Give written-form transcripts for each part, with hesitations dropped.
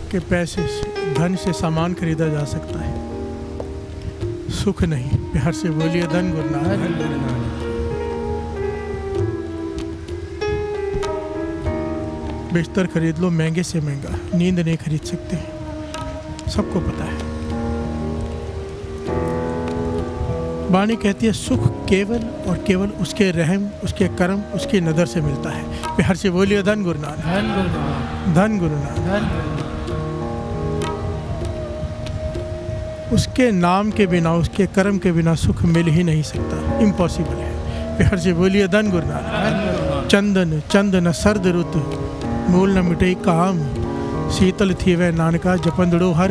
कि पैसे से, धन से सामान खरीदा जा सकता है, सुख नहीं। प्यार से बोलिए धन गुरु नानक। बिस्तर खरीद लो महंगे से महंगा, नींद नहीं खरीद सकते, सबको पता है। वाणी कहती है सुख केवल और केवल उसके रहम, उसके कर्म, उसकी नज़र से मिलता है। प्यार से बोलिए धन गुरु नानक, धन गुरु नानक। उसके नाम के बिना, उसके कर्म के बिना सुख मिल ही नहीं सकता, इम्पॉसिबल है। प्यार से बोलिए धन गुरु नानक। चंदन चंदन सर्द रुत, मूल न मिटे काम, शीतल थी वह नानका जपंदड़ो हर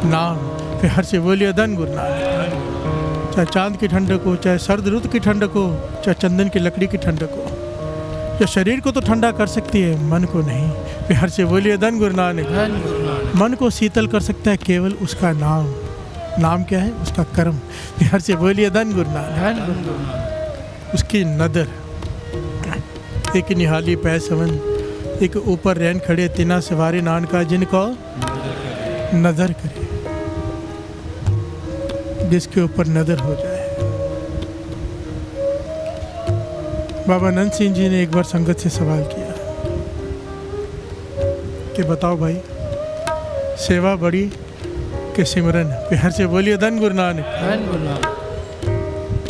नाम। प्यार से बोलिए धन गुरु नानक। चाहे चांद की ठंडक हो, चाहे सर्द रुत की ठंडक हो, चाहे चंदन की लकड़ी की ठंडक हो, जो शरीर को तो ठंडा कर सकती है, मन को नहीं। प्यार से बोलिए धन गुरु नानक। मन को शीतल कर सकता है केवल उसका नाम। नाम क्या है? उसका कर्म। प्यार से बोलिए धन गुरु नानक। उसकी नदर, एक निहाली पै सवन, एक ऊपर रैन खड़े तिना सवारे नानका जिनको नजर करे, जिसके ऊपर नजर हो जाए। बाबा नंद सिंह जी ने एक बार संगत से सवाल किया कि बताओ भाई, सेवा बड़ी कि सिमरन? प्यार से बोलिए धन गुरु नानक।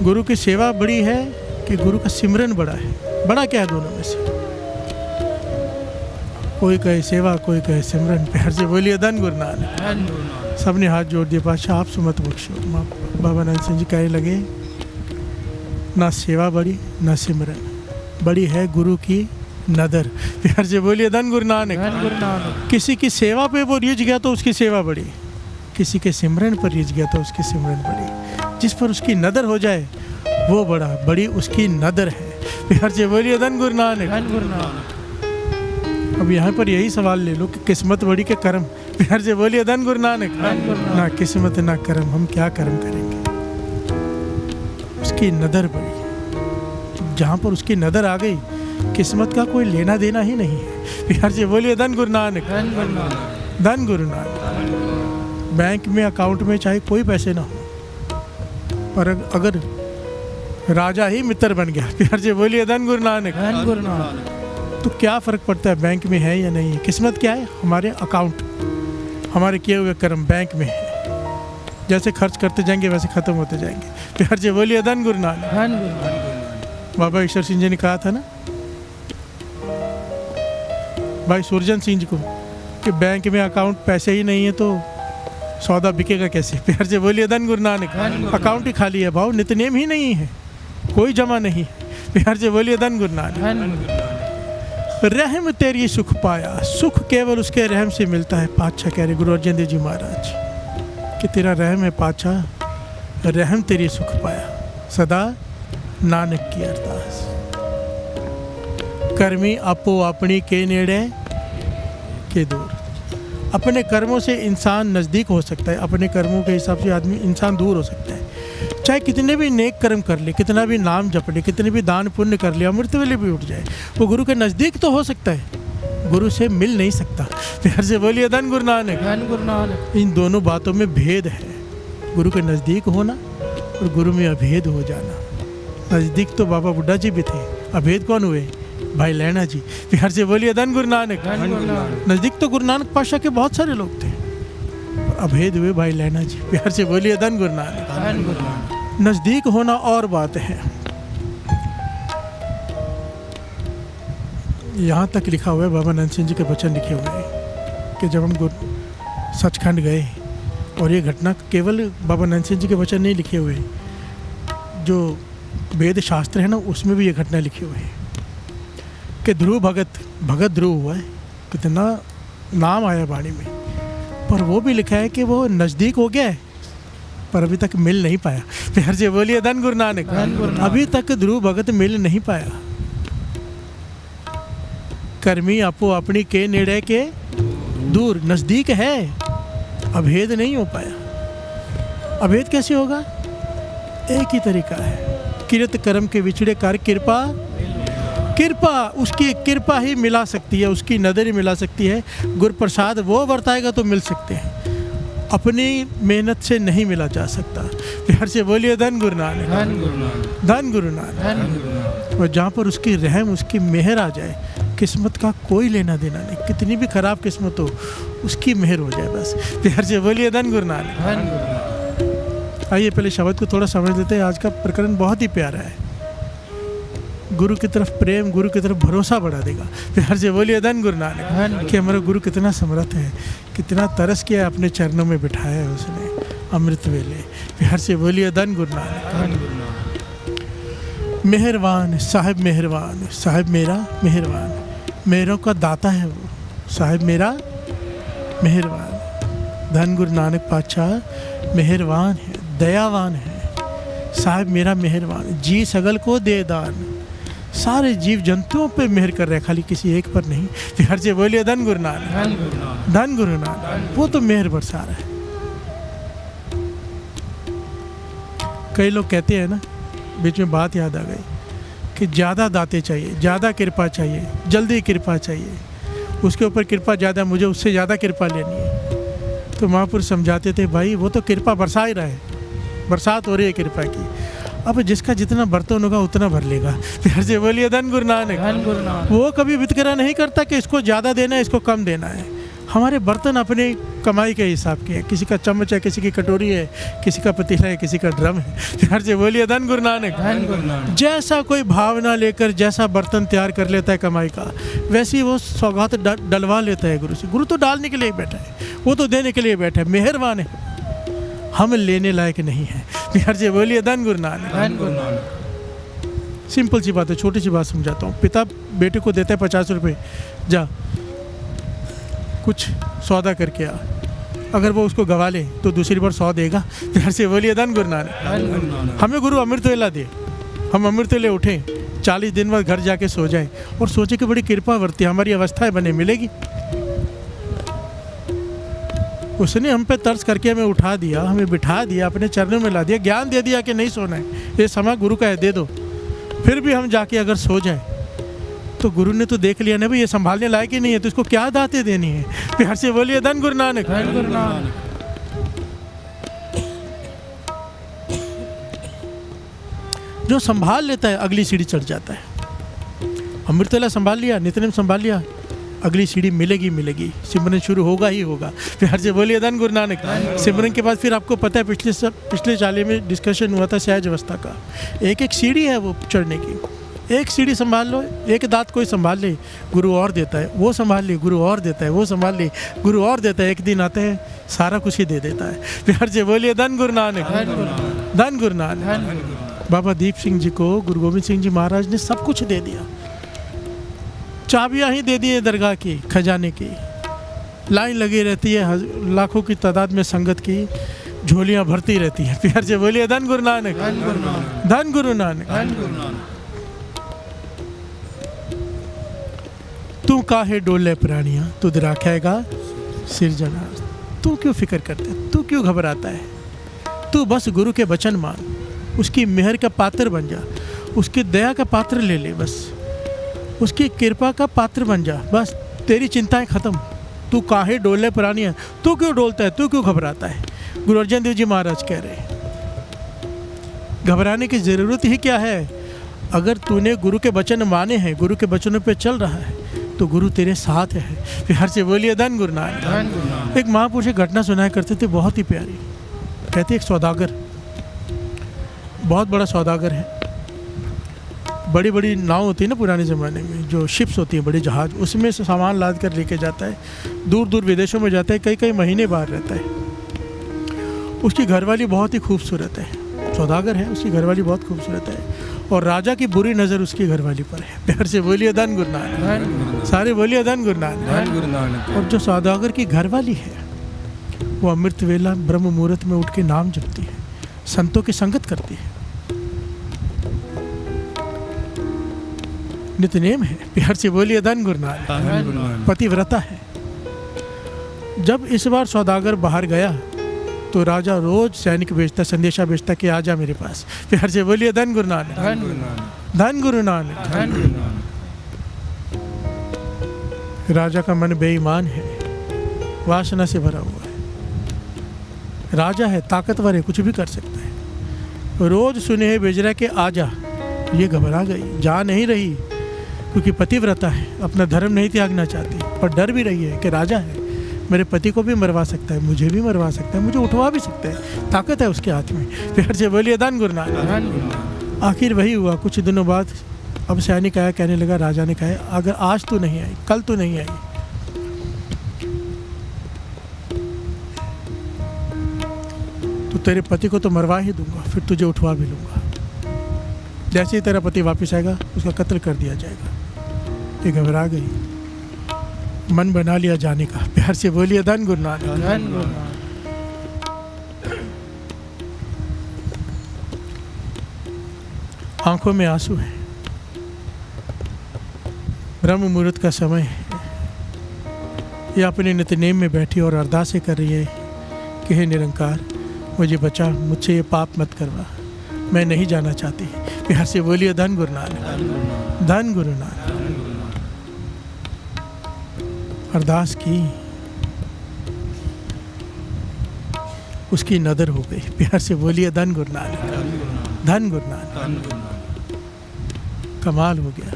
गुरु की सेवा बड़ी है कि गुरु का सिमरन बड़ा है? बड़ा क्या है दोनों में से? कोई कहे सेवा, कोई कहे सिमरन। प्यार से बोलिए धन गुरु नानक। सबने हाथ जोड़ दिए, पातशाह आप सुमत बख्शो। बाबा नंद सिंह जी कहने लगे, ना सेवा बड़ी ना सिमरन, बड़ी है गुरु की नदर। प्यार से बोलिए धन गुरु नानक। किसी की सेवा पे वो रिझ गया तो उसकी सेवा बड़ी, किसी के सिमरन पर रिझ गया तो उसकी सिमरन बड़ी। जिस पर उसकी नदर हो जाए वो बड़ा, बड़ी उसकी नदर है। प्यार से बोलिए धन गुरु नानक। अब यहाँ पर यही सवाल ले लो कि किस्मत बड़ी के कर्म? प्यार से बोलिए धन गुरु नानक। ना किस्मत ना कर्म, हम क्या कर्म करेंगे? उसकी नदर बड़ी, जहाँ पर उसकी नदर आ गई किस्मत का कोई लेना देना ही नहीं है। प्यार से बोलिए धन गुरु नानक, धन गुरु नानक। बैंक में अकाउंट में चाहे कोई पैसे ना हो, पर अगर राजा ही मित्र बन गया, प्यार से बोलिए धन गुरु नानक, तो क्या फ़र्क पड़ता है बैंक में है या नहीं है? किस्मत क्या है? हमारे अकाउंट, हमारे किए हुए कर्म बैंक में है। जैसे खर्च करते जाएंगे वैसे ख़त्म होते जाएंगे। प्यार से बोलिए धन गुरु नानक। बाबा ईश्वर सिंह जी ने कहा था ना भाई सुरजन सिंह जी को कि बैंक में अकाउंट पैसे ही नहीं है तो सौदा बिकेगा कैसे? प्यार से बोलिए धन गुरु नानक। अकाउंट ही खाली है भाव, नितनेम ही नहीं है, कोई जमा नहीं। प्यार से बोलिए धन गुरु नानक। रहम तेरी सुख पाया, सुख केवल उसके रहम से मिलता है। पातशाह कह रहे गुरु अर्जन देव जी महाराज कि तेरा रहम है पातशाह, रहम तेरी सुख पाया, सदा नानक की अरदास। कर्मी आपो अपनी के नेड़े के दूर। अपने कर्मों से इंसान नज़दीक हो सकता है, अपने कर्मों के हिसाब से आदमी इंसान दूर हो सकता है। चाहे कितने भी नेक कर्म कर ले, कितना भी नाम जप ले, कितने भी दान पुण्य कर ले, अमृत वेले भी उठ जाए, वो गुरु के नज़दीक तो हो सकता है, गुरु से मिल नहीं सकता। प्यार से बोलिए धन गुरु नानक। इन दोनों बातों में भेद है, गुरु के नज़दीक होना और गुरु में अभेद हो जाना। नज़दीक तो बाबा बुड्ढा जी भी थे, अभेद कौन हुए? भाई लैना जी। प्यार से बोलिए धन गुरु नानक। नज़दीक तो गुरु नानक पातशाह के बहुत सारे लोग थे, अभेद हुए भाई लैना जी। प्यार से बोलिए धन गुरु नानक। नज़दीक होना और बात है। यहाँ तक लिखा हुआ है, बाबा नंद सिंह जी के वचन लिखे हुए हैं कि जब हम सचखंड गए, और ये घटना केवल बाबा नंद सिंह जी के वचन नहीं लिखे हुए, जो वेद शास्त्र है ना उसमें भी ये घटना लिखी हुई है कि ध्रुव भगत ध्रुव हुआ है। कितना नाम आया वाणी में, पर वो भी लिखा है कि वो नज़दीक हो गया है पर अभी तक मिल नहीं पाया। प्यार से बोलिए धन गुरु नानक। अभी तक ध्रुव भगत मिल नहीं पाया। कर्मी आपो अपनी के नेड़े के दूर, नज़दीक है, अभेद नहीं हो पाया। अभेद कैसे होगा? एक ही तरीका है, किरत कर्म के विछड़े कर कृपा कृपा, उसकी कृपा ही मिला सकती है, उसकी नज़र ही मिला सकती है। गुरु प्रसाद वो बरताएगा तो मिल सकते हैं, अपनी मेहनत से नहीं मिला जा सकता। प्यार से बोलिए धन गुरु नानक, धन गुरु नानक। और जहाँ पर उसकी रहम, उसकी मेहर आ जाए, किस्मत का कोई लेना देना नहीं, कितनी भी खराब किस्मत हो उसकी मेहर हो जाए बस। प्यार से बोलिए धन गुरु नानक। आइए पहले शब्द को थोड़ा समझ लेते हैं। आज का प्रकरण बहुत ही प्यारा है। गुरु की तरफ प्रेम, गुरु की तरफ भरोसा बढ़ा देगा। प्यार से बोलिए धन गुरु नानक। कि हमारा गुरु कितना समर्थ है, कितना तरस किया अपने चरणों में बिठाया है उसने अमृत वेले। प्यार से बोलिए धन गुरु नानक। मेहरबान साहिब, मेहरबान साहिब मेरा मेहरबान, मेहरों का दाता है वो साहिब मेरा मेहरबान। धन गुरु नानक पातशाह मेहरबान है, दयावान है, साहिब मेरा मेहरबान। जी सगल को दे दान, सारे जीव जंतुओं पे मेहर कर रहे हैं, खाली किसी एक पर नहीं। प्यार से बोलिए धन गुरु नानक, धन गुरु नानक। वो तो मेहर बरसा रहा है। कई लोग कहते हैं ना, बीच में बात याद आ गई कि ज़्यादा दाते चाहिए, ज़्यादा कृपा चाहिए, जल्दी कृपा चाहिए, उसके ऊपर कृपा ज़्यादा, मुझे उससे ज़्यादा कृपा लेनी है। तो महापुरुष समझाते थे, भाई वो तो कृपा बरसा ही रहा है, बरसात हो रही है कृपा की। अब जिसका जितना बर्तन होगा उतना भर लेगा। प्यार से बोलिए धन गुरु नानक। वो कभी वितकरा नहीं करता कि इसको ज़्यादा देना है, इसको कम देना है। हमारे बर्तन अपनी कमाई के हिसाब के हैं। किसी का चम्मच है, किसी की कटोरी है, किसी का पतीला है, किसी का ड्रम है। प्यार से बोलिए धन गुरु नानक। जैसा कोई भावना लेकर जैसा बर्तन तैयार कर लेता है कमाई का, वैसे ही वो सौगात डलवा लेता है गुरु से। गुरु तो डालने के लिए बैठा है, वो तो देने के लिए बैठा है, मेहरबान है, हम लेने लायक नहीं है। प्यार से बोलिए धन गुरु नानक। सिंपल सी बात है, छोटी सी बात समझाता हूँ। पिता बेटे को देता है 50 रुपये, जा कुछ सौदा करके आ। अगर वो उसको गवा ले तो दूसरी बार 100 देगा। प्यार से बोलिए धन गुरु नानक। हमें गुरु अमृत वेला दे, हम अमृत वेले उठें, 40 दिन बाद घर जाके सो जाएं और सोचे कि बड़ी कृपा वर्ती, हमारी अवस्थाएं बने, मिलेगी। उसने हम पे तरस करके हमें उठा दिया, हमें बिठा दिया, अपने चरणों में ला दिया, ज्ञान दे दिया कि नहीं सोना है, ये समय गुरु का है, दे दो। फिर भी हम जाके अगर सो जाएं तो गुरु ने तो देख लिया ना भाई, ये संभालने लायक ही नहीं है, तो इसको क्या दातें देनी है। प्यार से बोलिए धन गुरु नानक। जो संभाल लेता है अगली सीढ़ी चढ़ जाता है। अमृतवेला संभाल लिया, नित्यनेम संभाल लिया, अगली सीढ़ी मिलेगी मिलेगी, सिमरन शुरू होगा ही होगा। प्यार से बोलिए धन गुरु नानक। सिमरन के बाद फिर आपको पता है, पिछले चाले में डिस्कशन हुआ था सहज अवस्था का। एक एक सीढ़ी है वो चढ़ने की। एक सीढ़ी संभाल लो, एक दांत कोई संभाल ले, गुरु और देता है, वो संभाल ले, गुरु और देता है, वो संभाल ले, गुरु और देता है। एक दिन आते हैं सारा कुछ ही दे देता है। प्यार से बोलिए धन गुरु नानक, धन गुरु नानक। बाबा दीप सिंह जी को गुरु गोविंद सिंह जी महाराज ने सब कुछ दे दिया, चाबियां ही दे दी है दरगाह की, खजाने की। लाइन लगी रहती है, लाखों की तादाद में संगत की झोलियां भरती रहती है। प्यार से बोलिए धन गुरु नानक, धन गुरु नानक। तू काहे डोले प्राणियां, तुझ राखेगा सिरजना। तू क्यों फिक्र करता है, तू क्यों घबराता है? तू बस गुरु के वचन मान, उसकी मेहर का पात्र बन जा, उसकी दया का पात्र ले ले, बस उसकी कृपा का पात्र बन जा, बस तेरी चिंताएं खत्म। तू काहे डोले प्राणियां, तू क्यों डोलता है, तू क्यों घबराता है? गुरु अर्जन देव जी महाराज कह रहे हैं, घबराने की ज़रूरत ही क्या है? अगर तूने गुरु के वचन माने हैं, गुरु के वचनों पे चल रहा है, तो गुरु तेरे साथ है। प्यार से बोलिए धन गुरु नानक। एक महापुरुष एक घटना सुनाया करते थे, बहुत ही प्यारी। कहते एक सौदागर, बहुत बड़ा सौदागर है, बड़ी बड़ी नाव होती है ना पुराने ज़माने में, जो शिप्स होती है, बड़े जहाज, उसमें से सामान लाद कर लेके जाता है, दूर दूर विदेशों में जाता है, कई कई महीने बाहर रहता है। उसकी घरवाली बहुत ही खूबसूरत है, सौदागर है, उसकी घरवाली बहुत खूबसूरत है, और राजा की बुरी नज़र उसकी घरवाली पर है। प्यार से बोलिए धन गुरु नानक, सारे बोलिए धन गुरु नानक। और जो सौदागर की घरवाली है, वो अमृत वेला ब्रह्म मुहूर्त में उठ के नाम जपती है, संतों की संगत करती है, नित्यनेम है। प्यार से बोलिए धन गुरु नानक। पतिव्रता है। जब इस बार सौदागर बाहर गया तो राजा रोज सैनिक भेजता, संदेशा भेजता कि आजा मेरे पास। प्यार से बोलिए धन गुरु नानक, धन गुरु नानक। राजा का मन बेईमान है, वासना से भरा हुआ है। राजा है, ताकतवर है, कुछ भी कर सकता है। रोज सुनेह भेज रहा है कि आजा, ये घबरा गई, जा नहीं रही, क्योंकि पतिव्रता है, अपना धर्म नहीं त्यागना चाहती, और डर भी रही है कि राजा है, मेरे पति को भी मरवा सकता है, मुझे भी मरवा सकता है, मुझे उठवा भी सकता है, ताकत है उसके हाथ में। प्यार से बोलिए धन गुरु नानक। आखिर वही हुआ। कुछ दिनों बाद अब सैनिक आया, कहने लगा, राजा ने कहा, अगर आज तो नहीं आई, कल तो नहीं आई, तो तेरे पति को तो मरवा ही दूंगा, फिर तुझे उठवा भी लूंगा। जैसे ही तेरा पति वापस आएगा, उसका कत्ल कर दिया जाएगा। ये घबरा गई, मन बना लिया जाने का। प्यार से बोलिए धन गुरु नानक। आंखों में आंसू है, ब्रह्म मुहूर्त का समय है। ये अपने नित्यनेम में बैठी और अरदासें कर रही है कि हे निरंकार, मुझे बचा, मुझसे ये पाप मत करवा, मैं नहीं जाना चाहती। प्यार से बोलिए धन गुरु नानक, धन गुरु नानक। अरदास की, उसकी नदर हो गई। प्यार से बोलिए धन गुरु नानक, धन गुरु नानक। कमाल हो गया।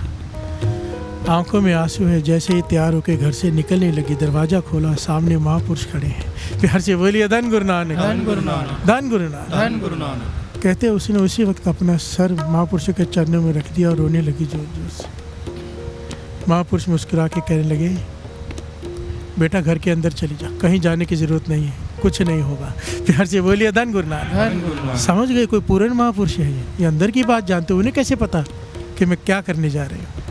आंखों में आंसू है। जैसे ही तैयार होकर घर से निकलने लगी, दरवाजा खोला, सामने महापुरुष खड़े हैं। प्यार से बोलिए धन गुरु नानक, धन गुरु नानक, धन गुरु नानक, धन गुरु नानक। कहते उसने उसी वक्त अपना सर महापुरुषों के चरणों में रख दिया और रोने लगी जोर जोर से। महापुरुष मुस्कुरा के कहने लगे, बेटा घर के अंदर चली जा, कहीं जाने की जरूरत नहीं है, कुछ नहीं होगा। प्यार से बोलिए धन गुरु नानक। समझ गए, कोई पूर्ण महापुरुष है ये अंदर की बात जानते। उन्हें कैसे पता कि मैं क्या करने जा रही हूँ।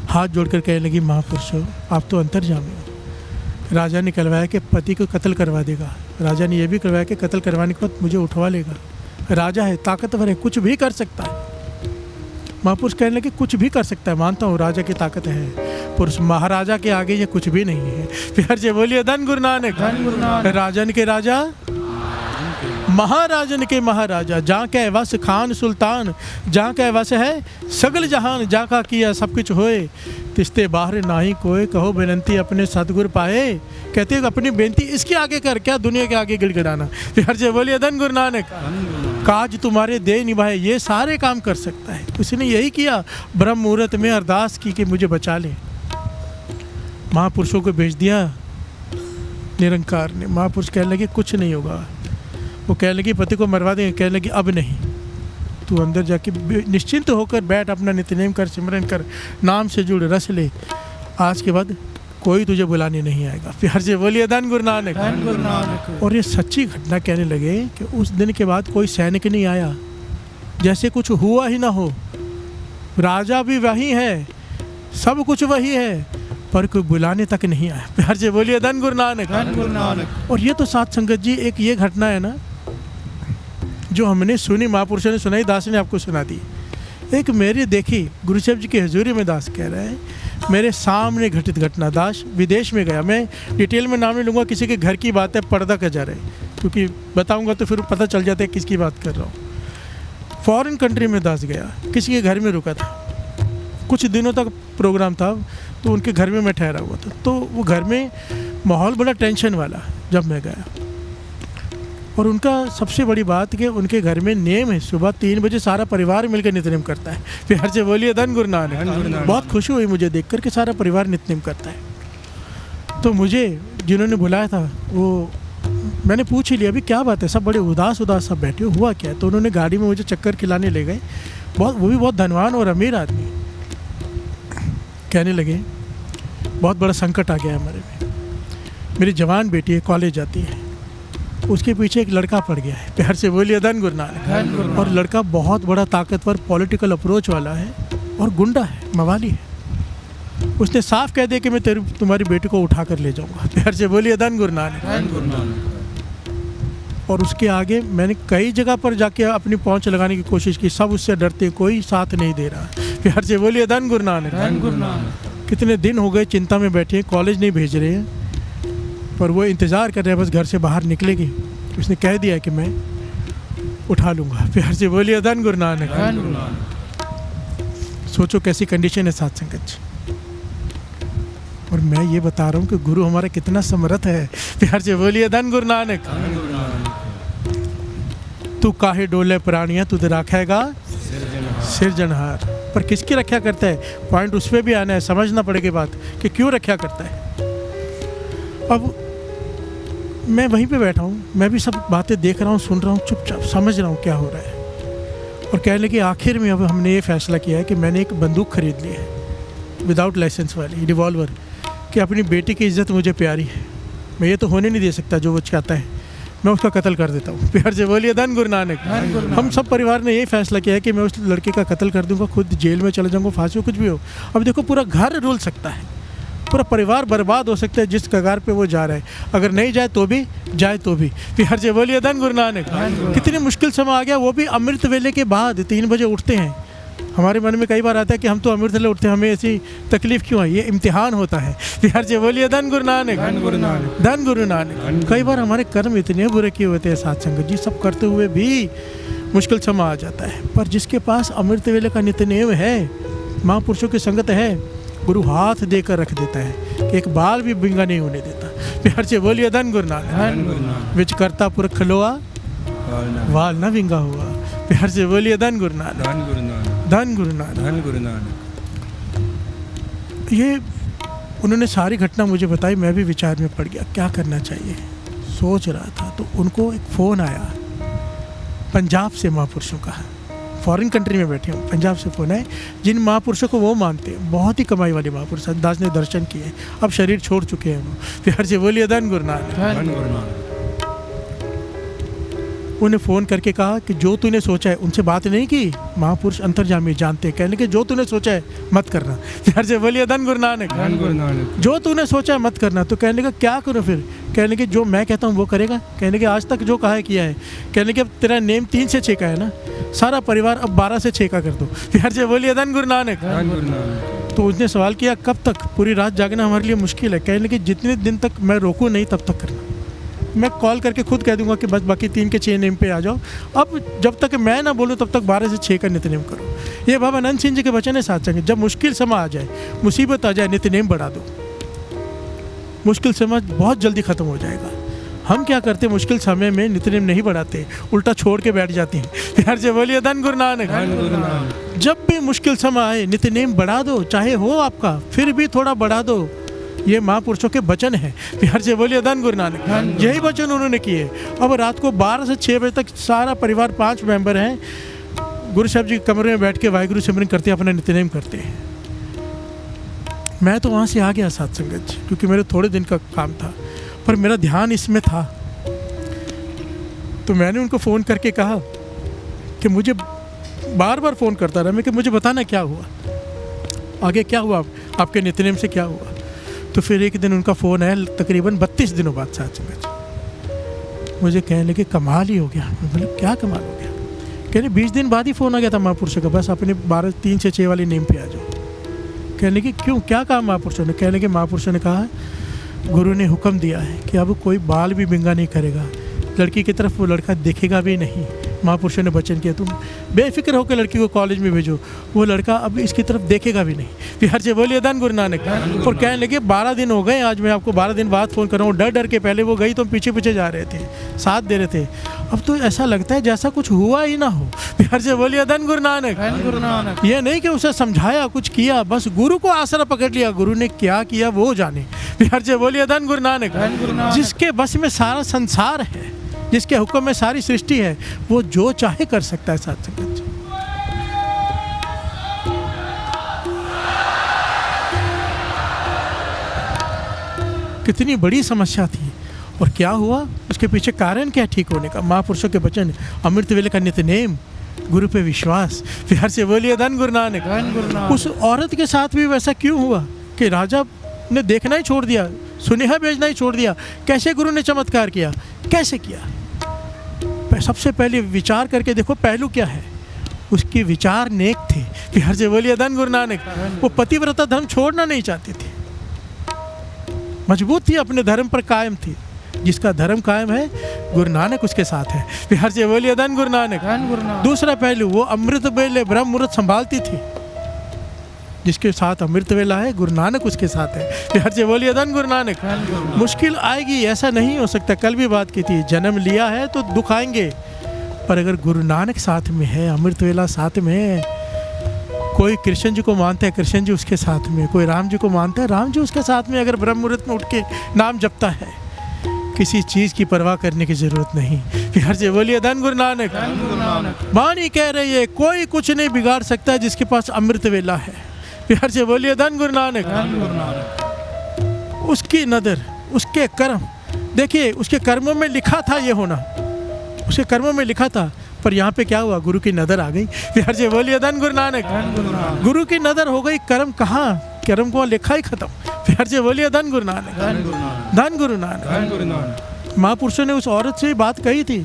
हाथ जोड़कर कहने लगी, महापुरुषों आप तो अंतर्यामी हो। राजा ने कहलवाया कि पति को कत्ल करवा देगा। राजा ने यह भी करवाया कि कत्ल करवाने के बाद मुझे उठवा लेगा। राजा है, ताकतवर है, कुछ भी कर सकता है। महापुरुष कहने लगे, कुछ भी कर सकता है, मानता हूँ राजा की ताकत है, पुरुष महाराजा के आगे ये कुछ भी नहीं है। प्यार से बोलिए धन गुरु नानक, धन गुरु नानक। राजन के राजा, महाराजन के महाराजा, जहाँ का वस खान सुल्तान, जहाँ का वस है सगल जहान, जहाँ का किया सब कुछ होए, तिस्ते बाहर नाही कोई, कहो बेनती अपने सतगुर पाए। कहते हैं अपनी बेनती इसके आगे कर, क्या दुनिया के आगे गिड़गिड़ाना। प्यार से बोलिए धन गुरु नानक। काज तुम्हारे दे निभाए, ये सारे काम कर सकता है। उसने यही किया, ब्रह्म मुहूर्त में अरदास की कि मुझे बचा ले। महापुरुषों को भेज दिया निरंकार ने। महापुरुष कहने लगे कुछ नहीं होगा। वो कहने लगी पति को मरवा देंगे। कहने लगी अब नहीं, तू अंदर जाके निश्चिंत होकर बैठ, अपना नित्यनेम कर, सिमरन कर, नाम से जुड़, रस ले। आज के बाद कोई तुझे बुलाने नहीं आएगा। प्यार से बोलिए धन गुरु नानक, धन गुरु नानक। और ये सच्ची घटना कहने लगे कि उस दिन के बाद कोई सैनिक नहीं आया, जैसे कुछ हुआ ही ना हो। राजा भी वही है, सब कुछ वही है, पर कोई बुलाने तक नहीं आया। प्यार से बोलिए धन गुरु नानक, धन गुरु नानक। और ये तो साथ संगत जी एक ये घटना है ना जो हमने सुनी, महापुरुषों ने सुनाई, दास ने आपको सुना दी। एक मेरी देखी गुरु साहब जी की हजूरी में दास कह रहा है, मेरे सामने घटित घटना। दास विदेश में गया, मैं डिटेल में नाम नहीं लूँगा, किसी के घर की बात है, पर्दा का जा रहा है, क्योंकि बताऊँगा तो फिर पता चल जाता है किसकी बात कर रहा हूँ। फॉरेन कंट्री में दास गया, किसी के घर में रुका था, कुछ दिनों तक प्रोग्राम था, तो उनके घर में मैं ठहरा हुआ था। तो वो घर में माहौल बड़ा टेंशन वाला जब मैं गया। और उनका सबसे बड़ी बात कि उनके घर में नेम है, सुबह 3 बजे सारा परिवार मिलकर नित्यनेम करता है। प्यार से बोलिए धन गुरु नानक। बहुत खुशी हुई मुझे देखकर कि सारा परिवार नित्यनेम करता है। तो मुझे जिन्होंने बुलाया था वो मैंने पूछ ही लिया, अभी क्या बात है, सब बड़े उदास उदास सब बैठे हो, हुआ क्या है। तो उन्होंने गाड़ी में मुझे चक्कर खिलाने ले गए। बहुत, वो भी बहुत धनवान और अमीर आदमी। कहने लगे बहुत बड़ा संकट आ गया हमारे में, मेरी जवान बेटी है, कॉलेज जाती है, उसके पीछे एक लड़का पड़ गया है। प्यार से बोलिए धन गुरु नानक। और लड़का बहुत बड़ा ताकतवर, पॉलिटिकल अप्रोच वाला है और गुंडा है, मवाली है। उसने साफ कह दिया कि मैं तुम्हारी बेटी को उठा कर ले जाऊंगा। प्यार से बोलिए धन गुरु नानक। और उसके आगे मैंने कई जगह पर जाके अपनी पहुंच लगाने की कोशिश की, सब उससे डरते, कोई साथ नहीं दे रहा। प्यार से बोलिए धन गुरु नानक, धन गुरु नानक। कितने दिन हो गए चिंता में बैठे, कॉलेज नहीं भेज रहे हैं, पर वो इंतज़ार कर रहे हैं बस घर से बाहर निकलेगी। उसने कह दिया कि मैं उठा लूँगा। प्यार से बोलिए धन गुरु नानक, धन गुरु नानक। सोचो कैसी कंडीशन है साथ संगत। और मैं ये बता रहा हूँ कि गुरु हमारा कितना समर्थ है। प्यार से बोलिए धन गुरु नानक। तू काहे डोले प्राणिया तुझे रखेगा सिरजनहार। पर किसकी रक्षा करता है, पॉइंट उस पर भी आना है, समझना पड़ेगी बात कि क्यों रक्षा करता है। अब मैं वहीं पे बैठा हूँ, मैं भी सब बातें देख रहा हूँ, सुन रहा हूँ, चुपचाप समझ रहा हूँ क्या हो रहा है। और कहने लगे आखिर में अब हमने ये फैसला किया है कि मैंने एक बंदूक खरीद ली है विदाउट लाइसेंस वाली रिवॉल्वर, कि अपनी बेटी की इज़्ज़त मुझे प्यारी है, मैं ये तो होने नहीं दे सकता जो वो चाहता है, मैं उसका कत्ल कर देता हूँ। प्यार से बोलिए धन गुरु नानक। हम सब परिवार ने यही फैसला किया है कि मैं उस लड़के का कत्ल कर दूंगा, खुद जेल में चले जाऊँगा, फांसी हो, कुछ भी हो। अब देखो पूरा घर रुल सकता है, पूरा परिवार बर्बाद हो सकता है जिस कगार पे वो जा रहा है। अगर नहीं जाए तो भी, जाए तो भी। प्यार से बोलिए धन गुरु नानक। कितनी मुश्किल समय आ गया, वो भी अमृत वेले के बाद 3 बजे उठते हैं। हमारे मन में कई बार आता है कि हम तो अमृत वेले उठते हैं, हमें ऐसी तकलीफ क्यों है, ये इम्तिहान होता है। प्यार से बोलिए धन गुरु नानक। धन गुरु नानक। कई बार हमारे कर्म इतने बुरे किए होते हैं साथ संगत जी, सब करते हुए भी मुश्किल समय आ जाता है। पर जिसके पास अमृत वेले का नित्यनेम है, महापुरुषों की संगत है, गुरु हाथ देकर रख देता है कि एक बाल भी बिंगा नहीं होने देता। प्यार से बोलिए धन गुरु नानक। विच करता पुरख खलोआ वाल ना विंगा हुआ। प्यार से बोलिए धन गुरु नानक। धन गुरु नानक। धन गुरु नानक। ये उन्होंने सारी घटना मुझे बताई, मैं भी विचार में पड़ गया क्या करना चाहिए, सोच रहा था। तो उनको एक फ़ोन आया पंजाब से, महापुरुषों का, फॉरेन कंट्री में बैठे हूँ, पंजाब से फ़ोन है, जिन महापुरुषों को वो मानते हैं, बहुत ही कमाई वाले महापुरुष, दास ने दर्शन किए, अब शरीर छोड़ चुके हैं वो। प्यार से बोलिए धन गुरु नानक। उन्हें फ़ोन करके कहा कि जो तूने सोचा है, उनसे बात नहीं की, महापुरुष अंतर्जामी जानते हैं, कहने के जो तूने सोचा है मत करना। प्यार से बोलिए धन गुरु नानक। जो तूने सोचा है मत करना। तो कहने का क्या करूँ फिर, कहने के जो मैं कहता हूँ वो करेगा, कहने के आज तक जो कहा है किया है, कहने के अब तेरा नेम 3 से 6 का है ना, सारा परिवार अब 12 से 6 का कर दो। प्यार से बोलिए धन गुरु नानक। तो उसने सवाल किया कब तक, पूरी रात जागना हमारे लिए मुश्किल है, कहने के जितने दिन तक मैं रोकूँ नहीं तब तक करना, मैं कॉल करके खुद कह दूंगा कि बस बाकी 3 के 6 नेम पे आ जाओ, अब जब तक मैं ना बोलूँ तब तक 12 से 6 का नित्यनेम करो। ये बाबा आनंद सिंह जी के वचन है साथ संग। जब मुश्किल समय आ जाए, मुसीबत आ जाए, नित्यनेम बढ़ा दो, मुश्किल समय बहुत जल्दी ख़त्म हो जाएगा। हम क्या करते, मुश्किल समय में नित्यनेम नहीं बढ़ाते, उल्टा छोड़ के बैठ जाते हैं। प्यार से बोलिए धन गुरु नानक। जब भी मुश्किल समय आए, नित्यनेम बढ़ा दो, चाहे हो आपका फिर भी थोड़ा बढ़ा दो। ये महापुरुषों के वचन है। प्यार से बोलिए धन गुरु नानक। यही वचन उन्होंने किए। अब रात को 12 से 6 बजे तक सारा परिवार, 5 मेंबर हैं, गुरु साहब जी के कमरे में बैठ के वाहिगुरु सिमरन करते हैं, अपना नित्यनेम करते हैं। मैं तो वहाँ से आ गया साथ संगत जी, क्योंकि मेरे थोड़े दिन का काम था, पर मेरा ध्यान इसमें था। तो मैंने उनको फ़ोन करके कहा कि मुझे बार बार फ़ोन करता रहा मैं कि मुझे बताना क्या हुआ, आगे क्या हुआ, आपके नित्यनेम से क्या हुआ। तो फिर एक दिन उनका फ़ोन आया, तकरीबन 32 दिनों बाद साथ संगत, मुझे कहने लगे कमाल ही हो गया। मैं बोले क्या कमाल हो गया, कहने 20 दिन बाद ही फ़ोन आ गया था महापुरुषों का, बस अपने 12 3 से 6 वाले नेम पे आ जाओ। कहने की क्यों, क्या कहा महापुरुषों ने, कहने के महापुरुषों ने कहा गुरु ने हुक्म दिया है कि अब कोई बाल भी बिंगा नहीं करेगा, लड़की की तरफ वो लड़का देखेगा भी नहीं। महापुरुषों ने वचन किया तुम बेफिक्र होकर लड़की को कॉलेज में भेजो, वो लड़का अब इसकी तरफ देखेगा भी नहीं। प्यार से बोलिए धन गुरु नानक। और कहने लगे 12 दिन हो गए, आज मैं आपको 12 दिन बाद फ़ोन कर रहा हूँ, डर डर के, पहले वो गई तो हम पीछे पीछे जा रहे थे, साथ दे रहे थे, अब तो ऐसा लगता है जैसा कुछ हुआ ही ना हो। प्यार से बोलिए धन गुरु नानक। ये नहीं कि उसे समझाया कुछ किया, बस गुरु को आसरा पकड़ लिया, गुरु ने क्या किया वो जाने। प्यार से बोलिए धन गुरु नानक। जिसके बस में सारा संसार है, जिसके हुक्म में सारी सृष्टि है, वो जो चाहे कर सकता है साथ संगत। कितनी बड़ी समस्या थी और क्या हुआ, उसके पीछे कारण क्या ठीक होने का, महापुरुषों के वचन, अमृत वेले का नित्यनेम, गुरु पे विश्वास। प्यार से बोलिए धन गुरु नानक। उस औरत के साथ भी वैसा क्यों हुआ कि राजा ने देखना ही छोड़ दिया, सुनेहा भेजना ही छोड़ दिया। कैसे गुरु ने चमत्कार किया, कैसे किया, सबसे पहले विचार करके देखो पहलू क्या है, उसके विचार नेक थे। प्यार से बोलिए धन गुरु नानक। वो पतिव्रता धर्म छोड़ना नहीं चाहती थी, मजबूत थी, अपने धर्म पर कायम थी। जिसका धर्म कायम है, गुरु नानक उसके साथ है। प्यार से बोलिए धन गुरु नानक। दूसरा पहलू, वो अमृत वेले ब्रह्म मुहूर्त संभालती थी। जिसके साथ अमृत वेला है, गुरु नानक उसके साथ है। प्यार से बोलिए धन गुरु नानक। मुश्किल आएगी, ऐसा नहीं हो सकता, कल भी बात की थी, जन्म लिया है तो दुख आएंगे, पर अगर गुरु नानक साथ में है, अमृत वेला साथ में है, कोई कृष्ण जी को मानता है, कृष्ण जी उसके साथ में, कोई राम जी को मानता है, राम जी उसके साथ में, अगर ब्रह्म मुहूर्त में उठ के नाम जपता है, किसी चीज़ की परवाह करने की ज़रूरत नहीं। प्यार से बोलिए धन गुरु नानक। वाणी कह रही है कोई कुछ नहीं बिगाड़ सकता जिसके पास अमृत वेला है। प्यार से बोलिए धन गुरु नानक। उसकी नज़र, उसके कर्म, देखिए उसके कर्मों में लिखा था ये होना, उसके कर्मों में लिखा था, पर यहाँ पे क्या हुआ, गुरु की नज़र आ गई। प्यार से बोलिए धन गुरु नानक। गुरु की नज़र हो गई, कर्म कहाँ, कर्म को लिखा ही खत्म। प्यार से बोलिए धन गुरु नानक। धन गुरु नानक। महापुरुषों ने उस औरत से बात कही थी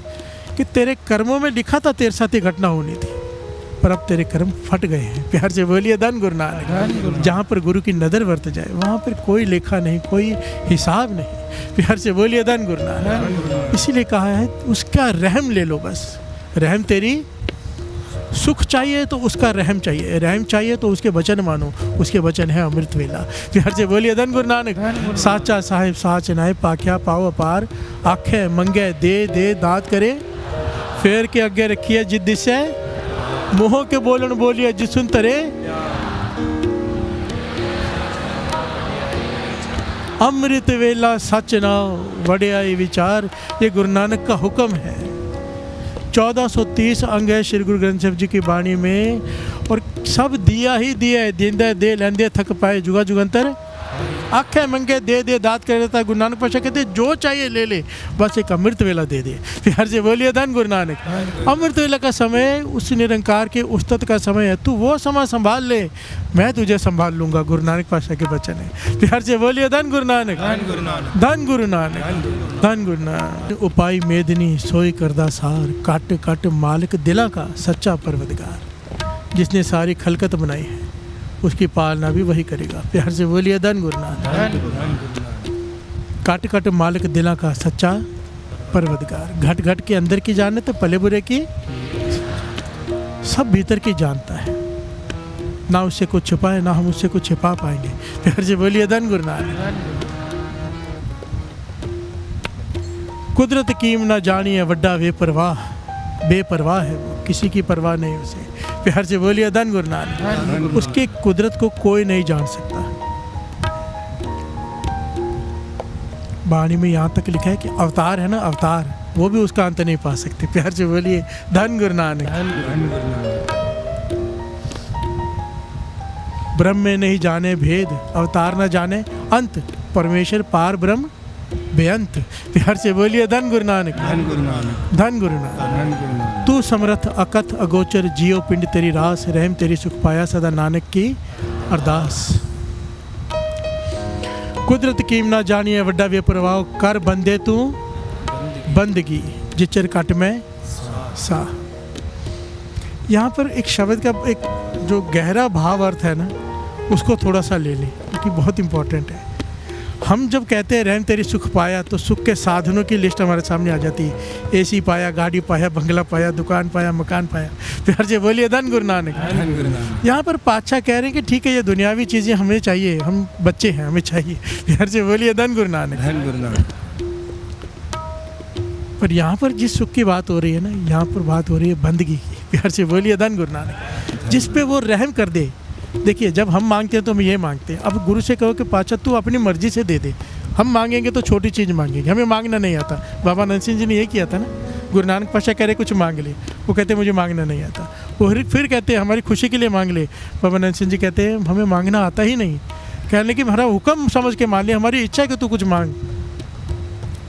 कि तेरे कर्मों में लिखा था तेरे साथ ये घटना होनी थी, पर अब तेरे कर्म फट गए हैं। प्यार से बोलिए धन गुरु नानक। जहाँ पर गुरु की नज़र बरत जाए वहाँ पर कोई लेखा नहीं, कोई हिसाब नहीं। प्यार से बोलिए धन गुरु नानक। इसीलिए कहा है उसका रहम ले लो, बस रहम तेरी, सुख चाहिए तो उसका रहम चाहिए, रहम चाहिए तो उसके वचन मानो, उसके वचन है अमृत वेला। प्यार से बोलिए धन गुरु नानक। साचा साहिब साच नाय पाख्या पाओ अपार, आखे मंगे दे दे दात करे, फेर के अगे रखिए जिद से, मुँह के बोलन बोलिए जिसुन तरे, अमृत वेला सच नाम वड्याई विचार। ये गुरु नानक का हुक्म है। 1430 अंग है श्री गुरु ग्रंथ साहिब जी की वाणी में, और सब दिया ही दिया है। देंदा दे लेंदे थक पाए जुगा जुगंतर, आखे मंगे दे दे दात कर देता है। गुरु नानक पातशाह कहते जो चाहिए ले ले, बस एक अमृत वेला दे दे। प्यार से बोलिए धन गुरु नानक। अमृत वेला का समय उस निरंकार के उस्तत का समय है, तू वो समय संभाल ले, मैं तुझे संभाल लूंगा। गुरु नानक पातशाह के वचन है। प्यार से बोलिए धन गुरु नानक। धन गुरु नानक। धन गुरु नानक। उपाय मेदनी सोई करदा सार, कट कट मालिक दिला का सच्चा परवदगार। जिसने सारी खलकत बनाई है उसकी पालना भी वही करेगा। प्यार से बोलिए धन गुरु नानक। कट कट मालिक दिला का सच्चा परवदगार। घट घट के अंदर की जाने तो पले बुरे की सब भीतर की जानता है, ना उससे कुछ छुपाए ना हम उससे कुछ छिपा पाएंगे। प्यार से बोलिए धन गुरु नानक। कुदरत कीम ना जानिए वड्डा बेपरवाह, बेपरवाह है वो, किसी की परवाह नहीं उसे। प्यार से बोलिए धन गुरु नानक। उसके कुदरत को कोई नहीं जान सकता। वाणी में यहाँ तक लिखा है कि अवतार है ना, अवतार, वो भी उसका अंत नहीं पा सकते। प्यार से बोलिए धन गुरु नानक। ब्रह्म में नहीं जाने भेद, अवतार न जाने अंत, परमेश्वर पार ब्रह्म बेअंत। प्यार से बोलिए धन गुरु नानक। धन गुरु नानक। तू समर्थ अकथ अगोचर, जियो पिंड तेरी रास, रहम तेरी सुख पाया सदा नानक की अरदास। कुदरत कीम ना जानिए वड्डा बेपरवाह, कर बंदे तू बंदगी, जिचर कट में सा। यहाँ पर एक शब्द का एक जो गहरा भाव अर्थ है ना, उसको थोड़ा सा ले लें क्योंकि बहुत इम्पोर्टेंट है। हम जब कहते हैं रहम तेरी सुख पाया, तो सुख के साधनों की लिस्ट हमारे सामने आ जाती है। एसी पाया, गाड़ी पाया, बंगला पाया, दुकान पाया, मकान पाया। प्यार से बोलिए धन गुरु नानक। यहाँ पर पातशाह कह रहे हैं कि ठीक है ये दुनियावी चीज़ें हमें चाहिए, हम बच्चे हैं हमें चाहिए। प्यार से बोलिए धन गुरु नानक। पर यहाँ पर जिस सुख की बात हो रही है ना, यहाँ पर बात हो रही है बंदगी की। प्यार से बोलिए धन गुरु नानक। जिस पे वो रहम कर दे। देखिए जब हम मांगते हैं तो हम ये मांगते हैं, अब गुरु से कहो कि पातशाह तू अपनी मर्जी से दे दे। हम मांगेंगे तो छोटी चीज़ मांगेंगे, हमें मांगना नहीं आता। बाबा नंद सिंह जी ने ये किया था ना, गुरु नानक पातशाह कह रहे कुछ मांग ले, वो कहते मुझे मांगना नहीं आता। वो फिर कहते हैं हमारी खुशी के लिए मांग ले। बाबा नंद सिंह जी कहते हैं हमें मांगना आता ही नहीं, कहने कि हमारा हुक्म समझ के मान लिया, हमारी इच्छा है कि तू कुछ मांग।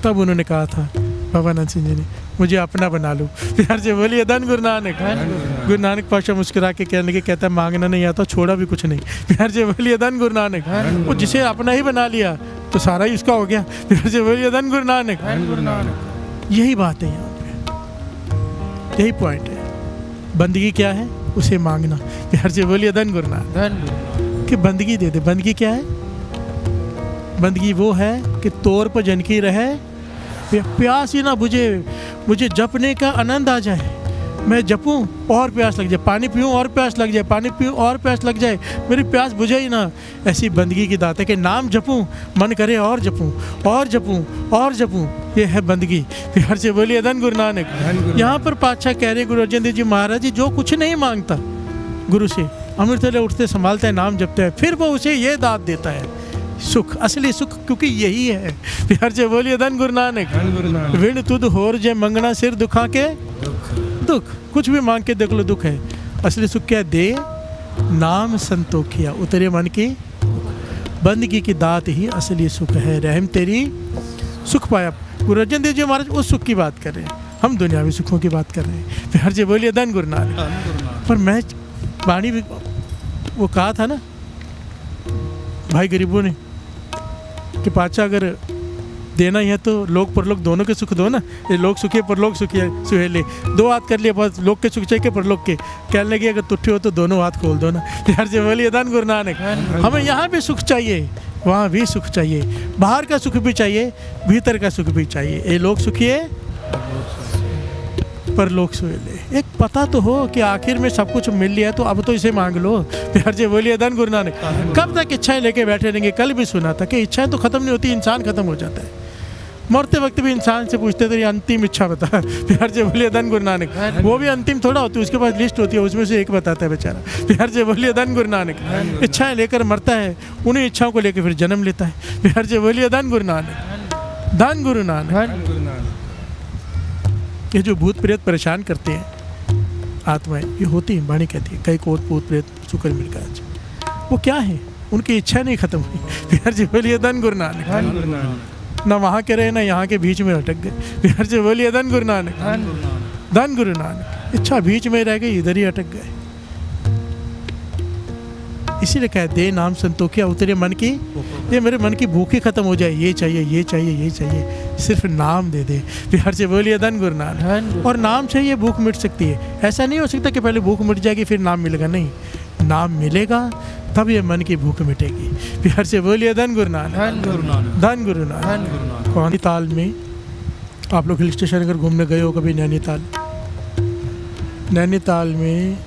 तब उन्होंने कहा था बाबा नंद सिंह जी ने, मुझे अपना बना लो। प्यार से बोलिए धन गुरु नानक। गुरु नानक पातशाह मुस्कुरा के कहने के कहता है मांगना नहीं आता, छोड़ा भी कुछ नहीं। प्यार से बोलिए धन गुरु नानक। वो जिसे अपना ही बना लिया तो सारा ही उसका हो गया। प्यार से बोलिए धन गुरु नानक। यही बात है यहाँ पे, यही पॉइंट है। बंदगी क्या है? उसे मांगना। प्यार से बोलिए धन गुरु नानक। कि बंदगी दे दे। बंदगी क्या है? बंदगी वो है कि तौर पर जनकी रहे, प्यास ही ना बुझे, मुझे जपने का आनंद आ जाए, मैं जपूं और प्यास लग जाए, पानी पीऊं और प्यास लग जाए, पानी पीऊं और प्यास लग जाए, मेरी प्यास बुझे ही ना। ऐसी बंदगी की दात है कि नाम जपूं, मन करे और जपूं और जपूं और जपूं। ये है बंदगी। प्यार से बोलिए धन गुरु नानक। यहाँ पर पातशाह कह रहे गुरु अर्जन देव जी महाराज जी, जो कुछ नहीं मांगता गुरु से, अमृत वेले उठते संभालता है, नाम जपता है, फिर वो उसे ये दात देता है, सुख, असली सुख, क्योंकि यही है। प्यार से बोलिए धन गुरु नानक। विण तुद होर जय मंगना सिर दुखा के दुख, कुछ भी मांग के देख लो दुख है। असली सुख क्या है? दे नाम संतोखिया, उतरे मन की बंदगी की दात ही असली सुख है। रहम तेरी सुख पाया। गुरु अर्जन देव जी महाराज उस सुख की बात कर रहे हैं, हम दुनियावी सुखों की बात कर रहे हैं। प्यार से बोलिए धन गुरु नानक। पर मैं वाणी वो कहा था ना भाई गरीबों ने कि पाचा अगर देना ही है तो लोक परलोक दोनों के सुख दो ना। ये लोक सुखी परलोक सुखी सुहेले, दो हाथ कर लिए बस, लोक के सुख चाहिए परलोक के। कहने लगी अगर तुट्ठी हो तो दोनों हाथ खोल दो ना। प्यार से बोलिए धन गुरु नानक। हमें यहाँ भी सुख चाहिए, वहाँ भी सुख चाहिए, बाहर का सुख भी चाहिए, भीतर का सुख भी चाहिए। ये लोक सुखी है पर लोक सुहेले। एक पता तो हो कि आखिर में सब कुछ मिल लिया तो अब तो इसे मांग लो। प्यार से बोलिए धन गुरु नानक। कब तक इच्छाएं लेके बैठे रहेंगे? कल भी सुना था कि इच्छाएं तो खत्म नहीं होती, इंसान खत्म हो जाता है। मरते वक्त भी इंसान से पूछते थे अंतिम इच्छा बता। प्यार से बोलिए धन गुरु नानक। वो भी अंतिम थोड़ा होती है, उसके पास लिस्ट होती है, उसमें से एक बताता है बेचारा। प्यार से बोलिए धन गुरु नानक। इच्छाएं लेकर मरता है, उन्हीं इच्छाओं को लेकर फिर जन्म लेता है। प्यार से बोलिए धन गुरु नानक। धन गुरु नानक। ये जो भूत प्रेत परेशान करते हैं आत्माएं, ये होती है, वाणी कहती है कई कोट भूत प्रेत शुक्र मिलकर। वो क्या है? उनकी इच्छा नहीं खत्म हुई। प्यार से बोलिए धन गुरु नानक। ना वहाँ के रहे ना यहाँ के बीच में अटक गए। प्यार से बोलिए धन गुरु नानक। धन गुरु नानक। इच्छा बीच में रह गई, इधर ही अटक गए। इसीलिए कहा दे नाम संतोखिया, उतरे मन की, ये मेरे मन की भूख ही खत्म हो जाए, ये चाहिए ये चाहिए ये चाहिए, सिर्फ नाम दे दे। प्यार से बोलिए धन गुरु नानक। और नाम से ये भूख मिट सकती है। ऐसा नहीं हो सकता कि पहले भूख मिट जाएगी फिर नाम मिलेगा, नहीं, नाम मिलेगा तब ये मन की भूख मिटेगी। प्यार से बोलिए धन गुरु नानक। धन गुरु नानक। नैनीताल में आप लोग हिल स्टेशन अगर घूमने गए हो कभी, नैनीताल में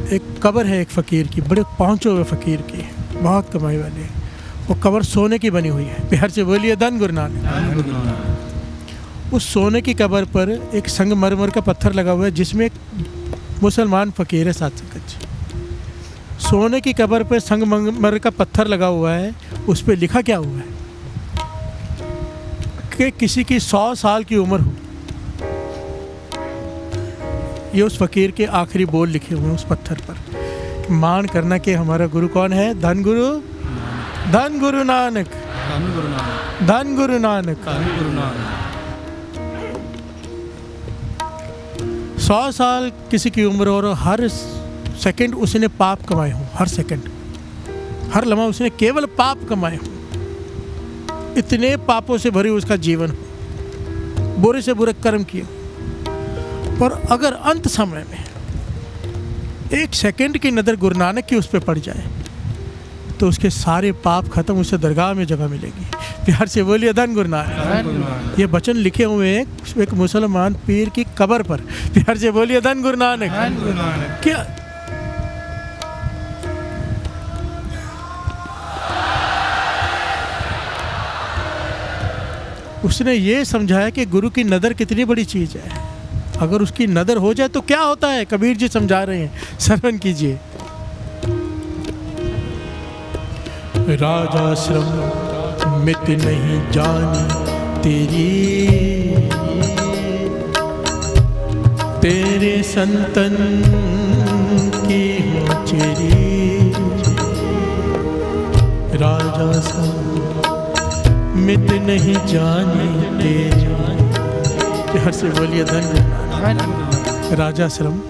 एक कब्र है एक फ़कीर की, बड़े पहुँचे हुए फ़कीर की, बहुत कमाई वाले। वो कब्र सोने की बनी हुई है। प्यार से बोलिए धन गुरु नानक। उस सोने की कब्र पर एक संगमरमर का पत्थर लगा हुआ है जिसमें एक मुसलमान फ़कीर है साथ संगत। सोने की कब्र पर संगमरमर का पत्थर लगा हुआ है, उस पर लिखा क्या हुआ है कि किसी की 100 साल की उम्र हो। ये उस फकीर के आखिरी बोल लिखे हुए हैं उस पत्थर पर। मान करना कि हमारा गुरु कौन है? धन गुरु नानक। धन गुरु नानक। धन गुरु नानक। 100 साल किसी की उम्र और हर सेकंड उसने पाप कमाए हो, हर सेकंड हर लम्हा उसने केवल पाप कमाए हो। इतने पापों से भरी उसका जीवन हो, बुरे से बुरे कर्म किए। पर अगर अंत समय में एक सेकंड की नज़र गुरु नानक की उस पर पड़ जाए तो उसके सारे पाप खत्म, उसे दरगाह में जगह मिलेगी। प्यार से बोलिए धन गुरु नानक। ये वचन लिखे हुए हैं एक मुसलमान पीर की कब्र पर। प्यार से बोलिए धन गुरु नानक। क्या उसने ये समझाया कि गुरु की नज़र कितनी बड़ी चीज़ है। अगर उसकी नज़र हो जाए तो क्या होता है, कबीर जी समझा रहे हैं, श्रवण कीजिए। राजाश्रम मित नहीं जानी तेरी, तेरे संतन की हो चेरी। राजाश्रम मित नहीं जानी तेरी। हर से बोलिए धन। राजाश्रम,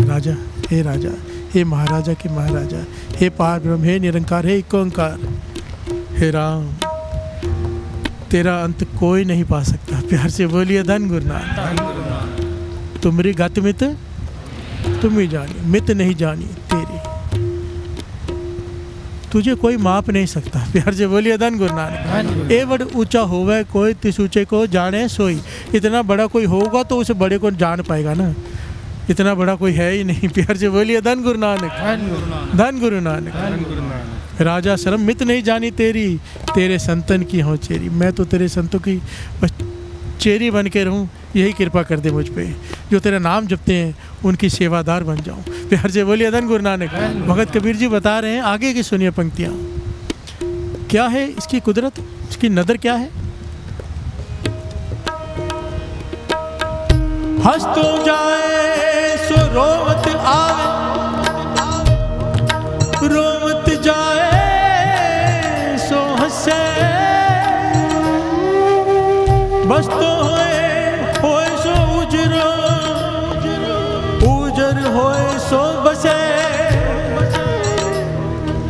राजा, हे राजा, हे महाराजा के महाराजा, हे पार ब्रह्म, हे निरंकार, हे एक ओंकार, हे राम, तेरा अंत कोई नहीं पा सकता। प्यार से बोलिए धन गुरु नानक। तुमरी गत मित तुम ही जानी, मित नहीं जानी तेरी, तुझे कोई माप नहीं सकता। प्यार से बोलिए धन गुरु नानक। ए बड़ ऊंचा होवे कोई तिस ऊंचे को जाने सोई। इतना बड़ा कोई होगा तो उस बड़े को जान पाएगा ना। इतना बड़ा कोई है ही नहीं। प्यार से बोलिए धन गुरु नानक, धन गुरु नानक। राजा शर्म मित नहीं जानी तेरी, तेरे संतन की हो चेरी। मैं तो तेरे संतों की बस चेरी बन के रहूं, यही कृपा कर दे मुझ पे। जो तेरा नाम जपते हैं उनकी सेवादार बन जाऊं। प्यार से बोलिए धन गुरु नानक। भगत कबीर जी बता रहे हैं, आगे की सुनिए पंक्तियां। क्या है इसकी कुदरत, इसकी नदर क्या है। हंस तो जाए सो रोवत आवे, रोवत जाए सो हंसे। बस तो होए सो उजरो, उजर होए सो बसे।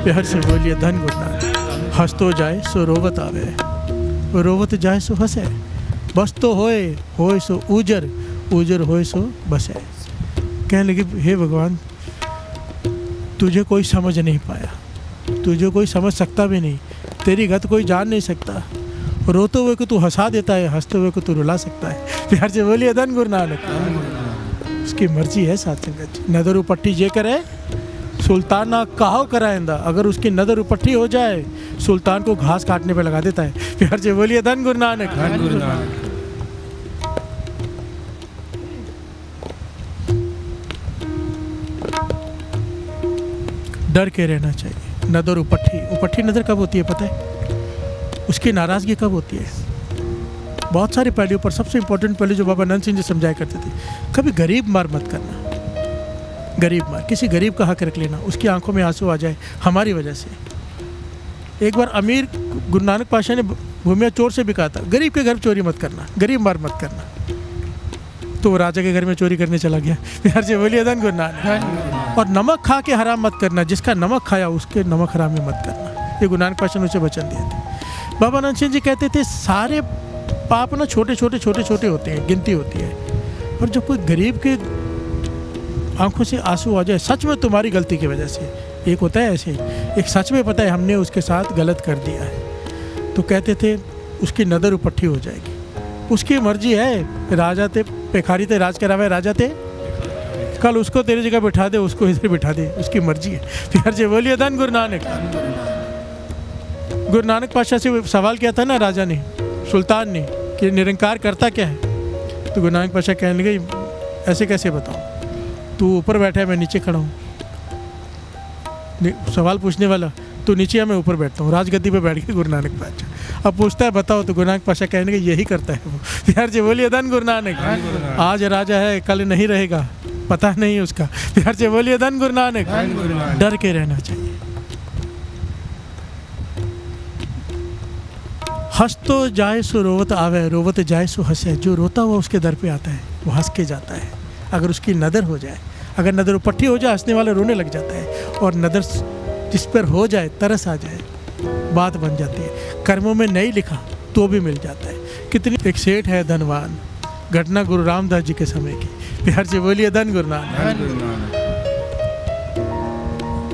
प्यार से बोलिए धन गुरु नानक। हंस तो जाए सो रोवत आवे, रोवत जाए सो हंसे। बस तो होए सो उजर, उजर होए सो बसे। कहने लगे, हे भगवान तुझे कोई समझ नहीं पाया, तुझे कोई समझ सकता भी नहीं, तेरी गत कोई जान नहीं सकता। रोते हुए को तू हंसा देता है, हंसते हुए को तू रुला सकता है। प्यार से बोलिए धन गुरु नानक। उसकी मर्जी है साथ संगत जी। नदर उपट्ठी जे करे सुल्ताना कहो कराइंदा। अगर उसकी नदर उपट्ठी हो जाए सुल्तान को घास काटने पे लगा देता है। प्यार से बोलिए धन गुरु नानक, धन गुरु नानक। डर के रहना चाहिए। नदर उपट्ठी नज़र कब होती है पता है? उसकी नाराज़गी कब होती है? बहुत सारे पहलुओं पर सबसे इंपॉर्टेंट पहलू जो बाबा नंद सिंह जी समझाया करते थे, कभी गरीब मार मत करना। गरीब मार, किसी गरीब का हक रख लेना, उसकी आंखों में आंसू आ जाए हमारी वजह से। एक बार अमीर गुरु नानक पाशाह ने भूमिया चोर से बिका था, गरीब के घर चोरी मत करना, गरीब मार मत करना। तो वो राजा के घर में चोरी करने चला गया। प्यार से बोलिए धन गुरु नानक। और नमक खा के हराम मत करना, जिसका नमक खाया उसके नमक हराम में मत करना। ये गुरु नानक पाशाह ने उसे वचन दिए थे। बाबा नंद सिंह जी कहते थे सारे पाप ना छोटे छोटे होते हैं, गिनती होती है। और जब कोई गरीब के आंखों से आंसू आ जाए सच में तुम्हारी गलती की वजह से, एक होता है ऐसे, एक सच में पता है हमने उसके साथ गलत कर दिया है, तो कहते थे उसकी नदर उपट्ठी हो जाएगी। उसकी मर्जी है। राजा थे पेखारी थे, राज करावे राजा थे। कल उसको तेरी जगह बिठा दे, उसको इधर बिठा दे, उसकी मर्जी है। प्यार से बोलिए धन गुरु नानक। गुरु नानक पाशाह से सवाल किया था ना राजा ने, सुल्तान ने, कि निरंकार करता क्या है। तो गुरु नानक पाशाह कहने लगे, ऐसे कैसे बताऊँ, तू ऊपर बैठा है मैं नीचे खड़ा हूँ। सवाल पूछने वाला तू नीचे है मैं ऊपर बैठता हूँ। राजगद्दी पे बैठ गए गुरु नानक पाशाह। अब पूछता है बताओ, तो गुरु नानक पाशाह कहने के यही करता है वो। प्यार से बोलिए धन गुरु नानक। आज राजा है कल नहीं रहेगा, पता नहीं उसका। प्यार से बोलिए धन गुरु नानक। डर के रहना चाहिए। हंस तो जाए सो रोवत आवे, रोवत जाए सो हंसे। जो रोता हुआ उसके दर पे आता है वो हंस के जाता है। अगर उसकी नदर हो जाए, अगर नदर उपट्ठी हो जाए, हंसने वाला रोने लग जाता है। और नदर जिस पर हो जाए, तरस आ जाए, बात बन जाती है। कर्मों में नहीं लिखा तो भी मिल जाता है। कितनी एक सेठ है धनवान, घटना गुरु रामदास जी के समय की। प्यार से बोलिए धन गुरु नानक।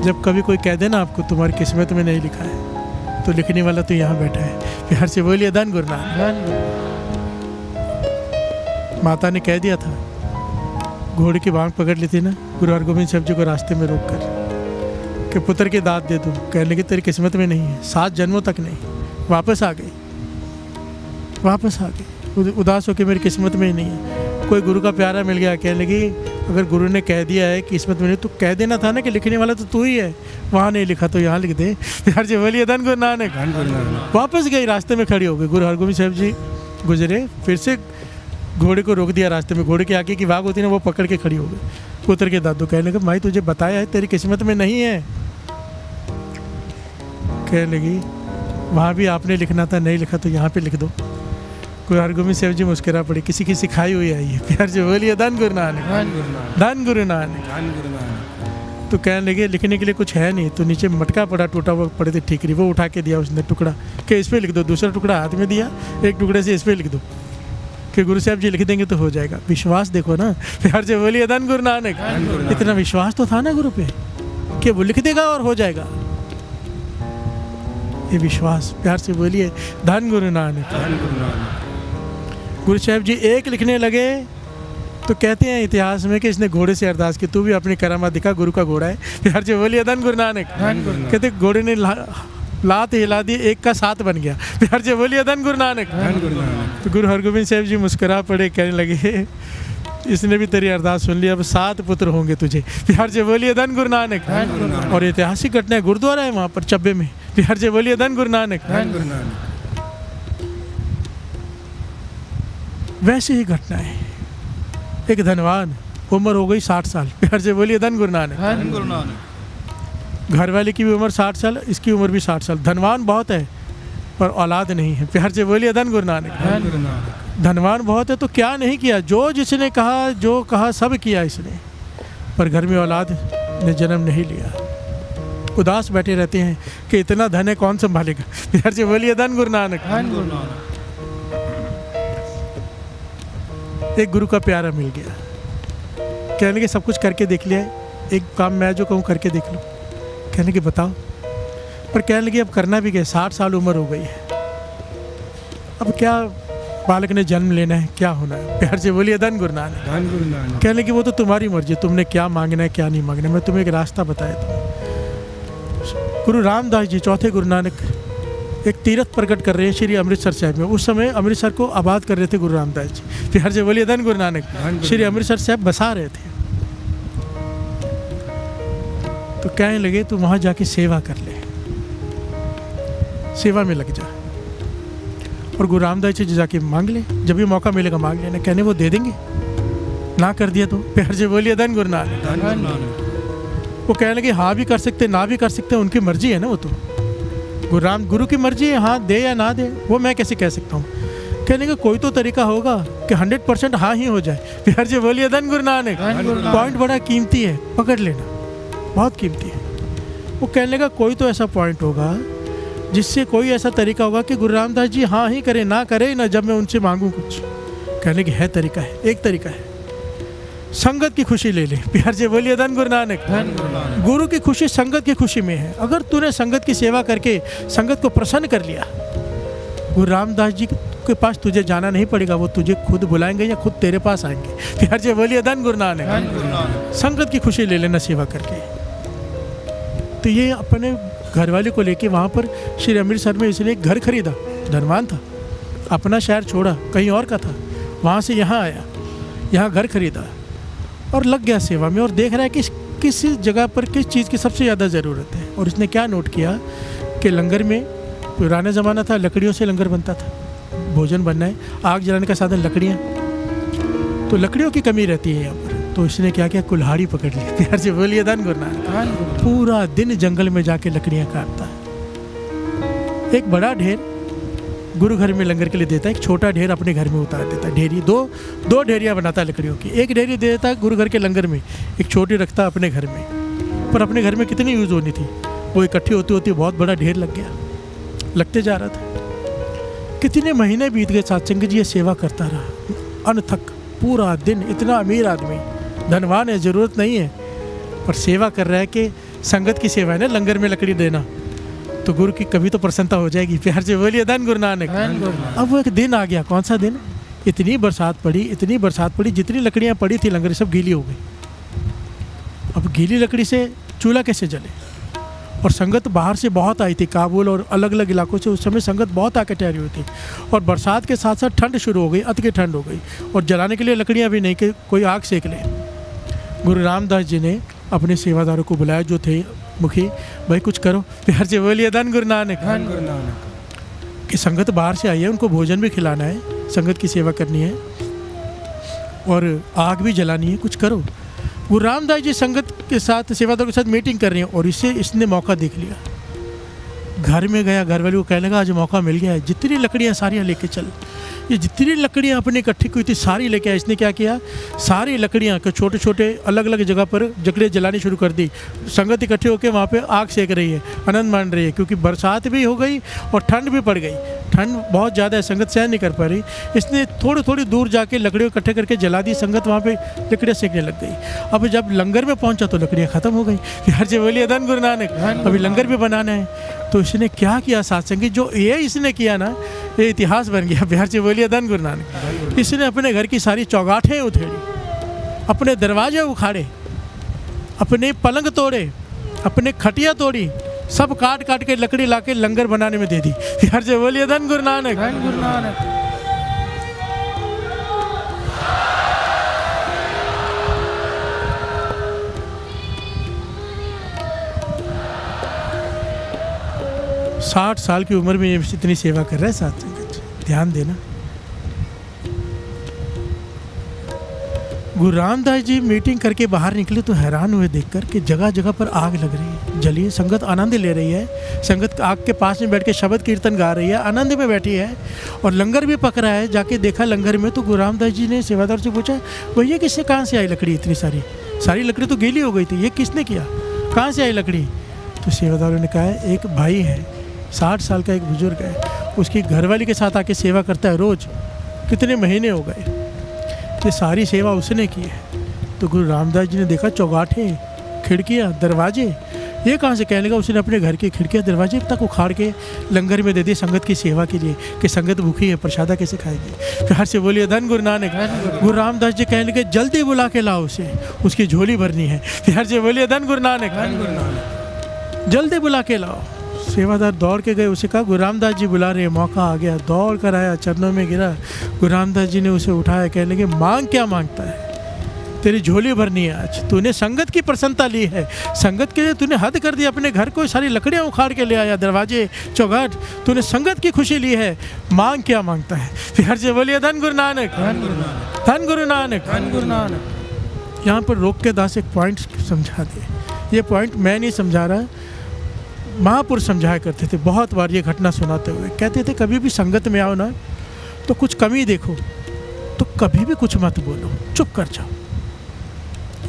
जब कभी कोई कह दे ना आपको तुम्हारी किस्मत में नहीं लिखा है, तो लिखने वाला तो यहाँ बैठा है। प्यार से बोलिए धन गुरु नानक। माता ने कह दिया था, घोड़े की बांग पकड़ ली थी ना गुरु हरगोबिंद साहब जी को रास्ते में रोक कर, कि पुत्र की दाद दे दूँ। कहने लगे तेरी किस्मत में नहीं है, 7 जन्मों तक नहीं। वापस आ गई, वापस आ गई, उदास होकर मेरी किस्मत में ही नहीं है। कोई गुरु का प्यारा मिल गया, कहने लगी अगर गुरु ने कह दिया है किस्मत में नहीं, तो कह देना था ना कि लिखने वाला तो तू ही है, वहाँ नहीं लिखा तो यहाँ लिख दे। प्यार से बोलिए धन गुरु नानक। वापस गई, रास्ते में खड़ी हो गई। गुरु हरगोबिंद साहब जी गुजरे, फिर से घोड़े को रोक दिया रास्ते में। घोड़े के आगे की वाघ होती ना, वो पकड़ के खड़ी हो गई। पुत्र के दादू कहने लगे माई तुझे बताया है तेरी किस्मत में नहीं है। कहने लगी वहाँ भी आपने लिखना था, नहीं लिखा तो यहाँ पे लिख दो। गुरु हरगोबिंद साहब जी मुस्कुरा पड़ी, किसी की सिखाई हुई आई है। प्यार से बोलिए धन गुरु नानक, धन गुरु नानक। तो कहने लगे लिखने के लिए कुछ है नहीं, तो नीचे मटका पड़ा टूटा हुआ पड़े थे ठीकरी, वो उठा के दिया उसने टुकड़ा, कि इस पर लिख दो। दूसरा टुकड़ा हाथ में दिया, एक टुकड़े से इस पर लिख दो, कि गुरु साहब जी लिख देंगे तो हो जाएगा। विश्वास देखो ना। प्यार से बोलिए धन गुरु नानक। इतना विश्वास तो था ना गुरु पे कि वो लिख देगा और हो जाएगा। ये विश्वास। प्यार से बोलिए धन गुरु नानक। गुरु साहब जी एक लिखने लगे तो कहते हैं इतिहास में कि इसने घोड़े से अरदास की, तू भी अपनी करामात दिखा, गुरु का घोड़ा है। प्यार से बोलिए धन गुरु नानक। कहते घोड़े ने लात हिला दी, एक का 7 बन गया। प्यार से बोलिए धन गुरु नानक। तो गुरु हरगोबिंद साहब जी मुस्कुरा पड़े, कहने लगे इसने भी तेरी अरदास सुन ली, अब 7 पुत्र होंगे तुझे। प्यार से बोलिए धन गुरु नानक। और ऐतिहासिक घटना है, गुरुद्वारा है वहाँ पर चब्बे में। प्यार से बोलिए धन गुरु नानक। वैसे ही घटना है, एक धनवान, उम्र हो गई 60 साल। प्यार से बोलिए धन गुरु नानक। घर वाले की भी उम्र 60 साल, इसकी उम्र भी 60 साल। धनवान बहुत है पर औलाद नहीं है। प्यार से बोलिए धन गुरु नानक। धनवान बहुत है तो क्या नहीं किया, जो जिसने कहा, जो कहा सब किया इसने, पर घर में औलाद ने जन्म नहीं लिया। उदास बैठे रहते हैं कि इतना धन है कौन संभालेगा। प्यार से बोलिए धन गुरु नानक। एक गुरु का प्यारा मिल गया, कहने के सब कुछ करके देख लिया है, एक काम मैं जो कहूँ करके देख लो। कहने के बताओ, पर कहने लगे अब करना भी क्या, 60 साल उम्र हो गई है, अब क्या बालक ने जन्म लेना है, क्या होना है। प्यार से बोलिए धन गुरु नानक। कहने की वो तो तुम्हारी मर्जी, तुमने क्या मांगना है क्या नहीं मांगना है, मैं तुम्हें एक रास्ता बताया था। गुरु रामदास जी चौथे गुरु नानक एक तीर्थ प्रकट कर रहे हैं श्री अमृतसर साहब में। उस समय अमृतसर को आबाद कर रहे थे गुरु रामदास जी। प्यार से बोलिए धन गुरु नानक। श्री अमृतसर साहब बसा रहे थे, तो कहने लगे तू वहाँ जाके सेवा कर ले, सेवा में लग जा, और गुरु रामदास जी जाके मांग ले, जब भी मौका मिलेगा मांग लेना। कहने वो दे देंगे, ना कर दिया तो। प्यार से बोलिए धन गुरु नानक। वो कहने लगे हाँ भी कर सकते ना भी कर सकते, उनकी मर्जी है ना, वो तो गुरु की मर्जी है, हाँ दे या ना दे, वो मैं कैसे कह सकता हूँ। कहने का कोई तो तरीका होगा कि 100% हाँ ही हो जाए। प्यार से बोलिए धन गुरु नानक। पॉइंट बड़ा कीमती है, पकड़ लेना, बहुत कीमती है। वो कहने का कोई तो ऐसा पॉइंट होगा जिससे कोई ऐसा तरीका होगा कि गुरु रामदास जी हाँ ही करे ना करे ना, जब मैं उनसे मांगूँ कुछ। कहने की है तरीका है, एक तरीका है, संगत की खुशी ले ले। प्यार से बोलिए धन गुरु नानक। गुरु की खुशी संगत की खुशी में है। अगर तूने संगत की सेवा करके संगत को प्रसन्न कर लिया, गुरु रामदास जी के पास तुझे जाना नहीं पड़ेगा, वो तुझे खुद बुलाएंगे या खुद तेरे पास आएंगे। प्यार से बोलिए धन गुरु नानक। संगत की खुशी ले लेना सेवा करके। तो ये अपने घरवाले को लेके वहाँ पर श्री अमृतसर में इसने एक घर खरीदा। धनवान था, अपना शहर छोड़ा, कहीं और का था, वहाँ से यहाँ आया, यहाँ घर खरीदा और लग गया सेवा में। और देख रहा है कि किस जगह पर किस चीज़ की सबसे ज़्यादा ज़रूरत है। और इसने क्या नोट किया कि लंगर में, पुराना ज़माना था, लकड़ियों से लंगर बनता था, भोजन बनना है, आग जलाने का साधन लकड़ियाँ, तो लकड़ियों की कमी रहती है यहाँ पर। तो इसने क्या किया, कुल्हाड़ी पकड़ ली। प्यार से बोलिए धन गुरु नानक। पूरा दिन जंगल में जाके लकड़ियाँ काटता है। एक बड़ा ढेर गुरु घर में लंगर के लिए देता है, एक छोटा ढेर अपने घर में उतार देता है। ढेरी दो ढेरियाँ बनाता है लकड़ियों की। एक ढेरी दे देता है गुरु घर के लंगर में, एक छोटी रखता है अपने घर में। पर अपने घर में कितनी यूज़ होनी थी, वो इकट्ठी होती होती बहुत बड़ा ढेर लग गया, लगते जा रहा था। कितने महीने बीत गए, सत्संग जी ये सेवा करता रहा अनथक पूरा दिन। इतना अमीर आदमी, धनवान है, ज़रूरत नहीं है, पर सेवा कर रहा है कि संगत की सेवा है ना, लंगर में लकड़ी देना, तो गुरु की कभी तो प्रसन्नता हो जाएगी। प्यार से बोलिए धन गुरु नानक। अब वो एक दिन आ गया, कौन सा दिन, इतनी बरसात पड़ी, जितनी लकड़ियाँ पड़ी थी लंगर सब गीली हो गई। अब गीली लकड़ी से चूल्हा कैसे जले। और संगत बाहर से बहुत आई थी, काबुल और अलग अलग इलाकों से उस समय संगत बहुत आके ठहरी हुई थी। और बरसात के साथ साथ ठंड शुरू हो गई, अति की ठंड हो गई, और जलाने के लिए लकड़ियाँ भी नहीं कि कोई आग सेक ले। गुरु रामदास जी ने अपने सेवादारों को बुलाया जो थे मुखी, भाई कुछ करो। प्यार से बोलिए धन गुरु नानक। कि संगत बाहर से आई है, उनको भोजन भी खिलाना है, संगत की सेवा करनी है और आग भी जलानी है, कुछ करो। गुरु रामदास जी संगत के साथ, सेवादारों के साथ मीटिंग कर रहे हैं, और इसने मौका देख लिया। घर में गया, घर वाले को कहने लगा आज मौका मिल गया है, जितनी लकड़ियाँ सारियाँ लेके चल। ये जितनी लकड़ियाँ अपने इकट्ठी हुई थी सारी लेके आया। इसने क्या किया, सारी लकड़ियाँ के छोटे छोटे अलग अलग जगह पर लकड़ियाँ जलानी शुरू कर दी। संगत इकट्ठी होकर वहाँ पे आग सेक रही है, आनंद मान रही है, क्योंकि बरसात भी हो गई और ठंड भी पड़ गई। ठंड बहुत ज़्यादा है, संगत सहन नहीं कर पा रही। इसने थोड़ी दूर जाके लकड़ियों इकट्ठे करके जला दी। संगत वहाँ पे लकड़ियाँ सेकने लग गई। अब जब लंगर में पहुँचा तो लकड़ियाँ ख़त्म हो गई। प्यार से बोलिए धन गुरु नानक। अभी लंगर भी बनाना है, तो इसने क्या किया सत्संगी, जो ये इसने किया ना, ये इतिहास बन गया। प्यार से बोलिए धन गुरु नानक। इसने अपने घर की सारी चौगाठें उधेड़ी, अपने दरवाजे उखाड़े, अपने पलंग तोड़े, अपने खटिया तोड़ी, सब काट काट के लकड़ी लाके लंगर बनाने में दे दी। यार से बोलिए धन गुरु नानक। धन गुरु नानक। साठ साल की उम्र में ये इतनी सेवा कर रहा है साथ संगत, ध्यान देना। गुरु रामदास जी मीटिंग करके बाहर निकले तो हैरान हुए देखकर कि जगह जगह पर आग लग रही है, जलिए। संगत आनंद ले रही है, संगत आग के पास में बैठ के शब्द कीर्तन गा रही है, आनंद में बैठी है, और लंगर भी पक रहा है। जाके देखा लंगर में तो गुरु रामदास जी ने सेवादार से पूछा, भैया किससे कहाँ से आई लकड़ी इतनी सारी? सारी लकड़ी तो गीली हो गई थी, ये किसने किया, कहाँ से आई लकड़ी? तो सेवादारों ने कहा एक भाई है, 60 साल का एक बुजुर्ग है, उसकी घरवाली के साथ आके सेवा करता है रोज़, कितने महीने हो गए, ये सारी सेवा उसने की है। तो गुरु रामदास जी ने देखा चौगाठे, खिड़कियाँ, दरवाजे, ये कहाँ से? कहने लगा उसने अपने घर की खिड़कियाँ दरवाजे तक उखाड़ के लंगर में दे दी संगत की सेवा के लिए, कि संगत भूखी है, प्रसादा कैसे खाएगी। प्यार से बोलिए धन गुरु नानक। गुरु रामदास जी कहने लगे जल्दी बुला के लाओ उसे, उसकी झोली भरनी है। प्यार से बोलिए धन गुरु नानक। जल्दी बुला के लाओ। सेवादार दौड़ के गए, उसे कहा गुरु रामदास जी बुला रहे, मौका आ गया। दौड़ कर आया, चरणों में गिरा, गुरु रामदास जी ने उसे उठाया, कहने लगे मांग क्या मांगता है, तेरी झोली भरनी है आज, तूने संगत की प्रसन्नता ली है, संगत के लिए तूने हद कर दी, अपने घर को सारी लकड़ियाँ उखाड़ के ले आया, दरवाजे चौगाट, तूने संगत की खुशी ली है, मांग क्या मांगता है। प्यार से बोलिए धन गुरु नानक। धन गुरु नानक। धन गुरु नानक। यहाँ पर रोक के दास एक पॉइंट समझा दे, ये पॉइंट मैं नहीं समझा रहा, महापुरुष समझाया करते थे। बहुत बार ये घटना सुनाते हुए कहते थे कभी भी संगत में आओ ना तो कुछ कमी देखो तो कभी भी कुछ मत बोलो, चुप कर जाओ।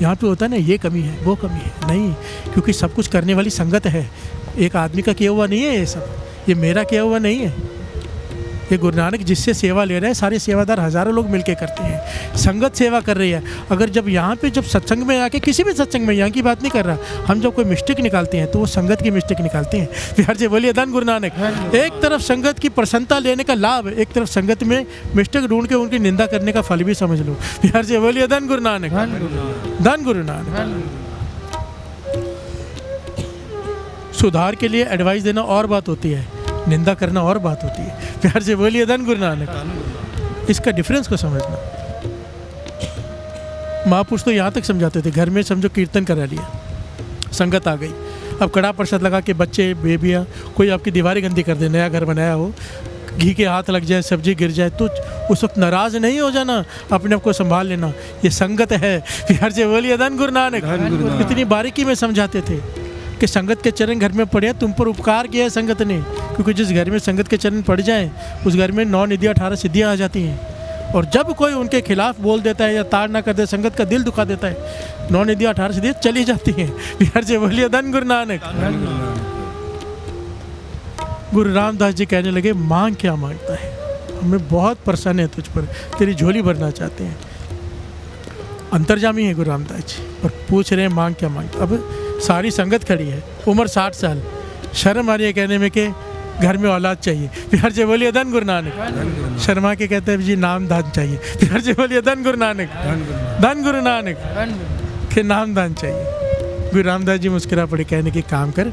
यहाँ पे होता है ना ये कमी है वो कमी है, नहीं, क्योंकि सब कुछ करने वाली संगत है। एक आदमी का किया हुआ नहीं है ये सब, ये मेरा किया हुआ नहीं है। ये गुरु नानक जिससे सेवा ले रहे हैं, सारे सेवादार हज़ारों लोग मिलके करते हैं, संगत सेवा कर रही है। अगर जब यहाँ पे जब सत्संग में आके, किसी भी सत्संग में, यहाँ की बात नहीं कर रहा, हम जब कोई मिस्टेक निकालते हैं तो वो संगत की मिस्टेक निकालते हैं। प्यार से बोलिए धन गुरु नानक। एक तरफ संगत की प्रसन्नता लेने का लाभ, एक तरफ संगत में मिस्टेक ढूंढ के उनकी निंदा करने का फल भी समझ लो। प्यार से बोलिए धन गुरु नानक। धन गुरु नानक। सुधार के लिए एडवाइस देना और बात होती है, निंदा करना और बात होती है। प्यार से बोलिए धन गुरु नानक। इसका डिफरेंस को समझना। महापुरुष तो यहाँ तक समझाते थे, घर में समझो कीर्तन करा लिया, संगत आ गई, अब कड़ा प्रसाद लगा के बच्चे बेबियाँ कोई आपकी दीवारें गंदी कर दे, नया घर बनाया हो, घी के हाथ लग जाए, सब्जी गिर जाए, तो उस वक्त नाराज़ नहीं हो जाना, अपने आप को संभाल लेना, ये संगत है। प्यार से बोलिए धन गुरु नानक। इतनी बारीकी में समझाते थे कि संगत के चरण घर में पड़े, तुम पर उपकार किया है संगत ने, क्योंकि जिस घर में संगत के चरण पड़ जाएं उस घर में 9 निधियाँ 18 सिद्धियाँ आ जाती हैं। और जब कोई उनके खिलाफ बोल देता है या ताड़ ना कर दे, संगत का दिल दुखा देता है, 9 निधियाँ 18 सिद्धियाँ चली जाती हैं। प्यार से बोलिए धन गुरु नानक। गुरु रामदास जी कहने लगे मांग क्या मांगता है, हमें बहुत प्रसन्न है तुझ पर, तेरी झोली भरना चाहते हैं। अंतर्जामी है गुरु रामदास जी, और पूछ रहे हैं मांग क्या मांगता। अब सारी संगत खड़ी है, उम्र 60 साल, शर्म आ रही है कहने में कि घर में औलाद चाहिए। प्यार से बोलिए धन गुरु नानक। शर्मा के कहते हैं जी नाम दान चाहिए। प्यार से बोलिए धन गुरु नानक। धन गुरु नानक के नाम दान चाहिए। गुरु रामदास जी मुस्कुरा पड़े, कहने की काम कर,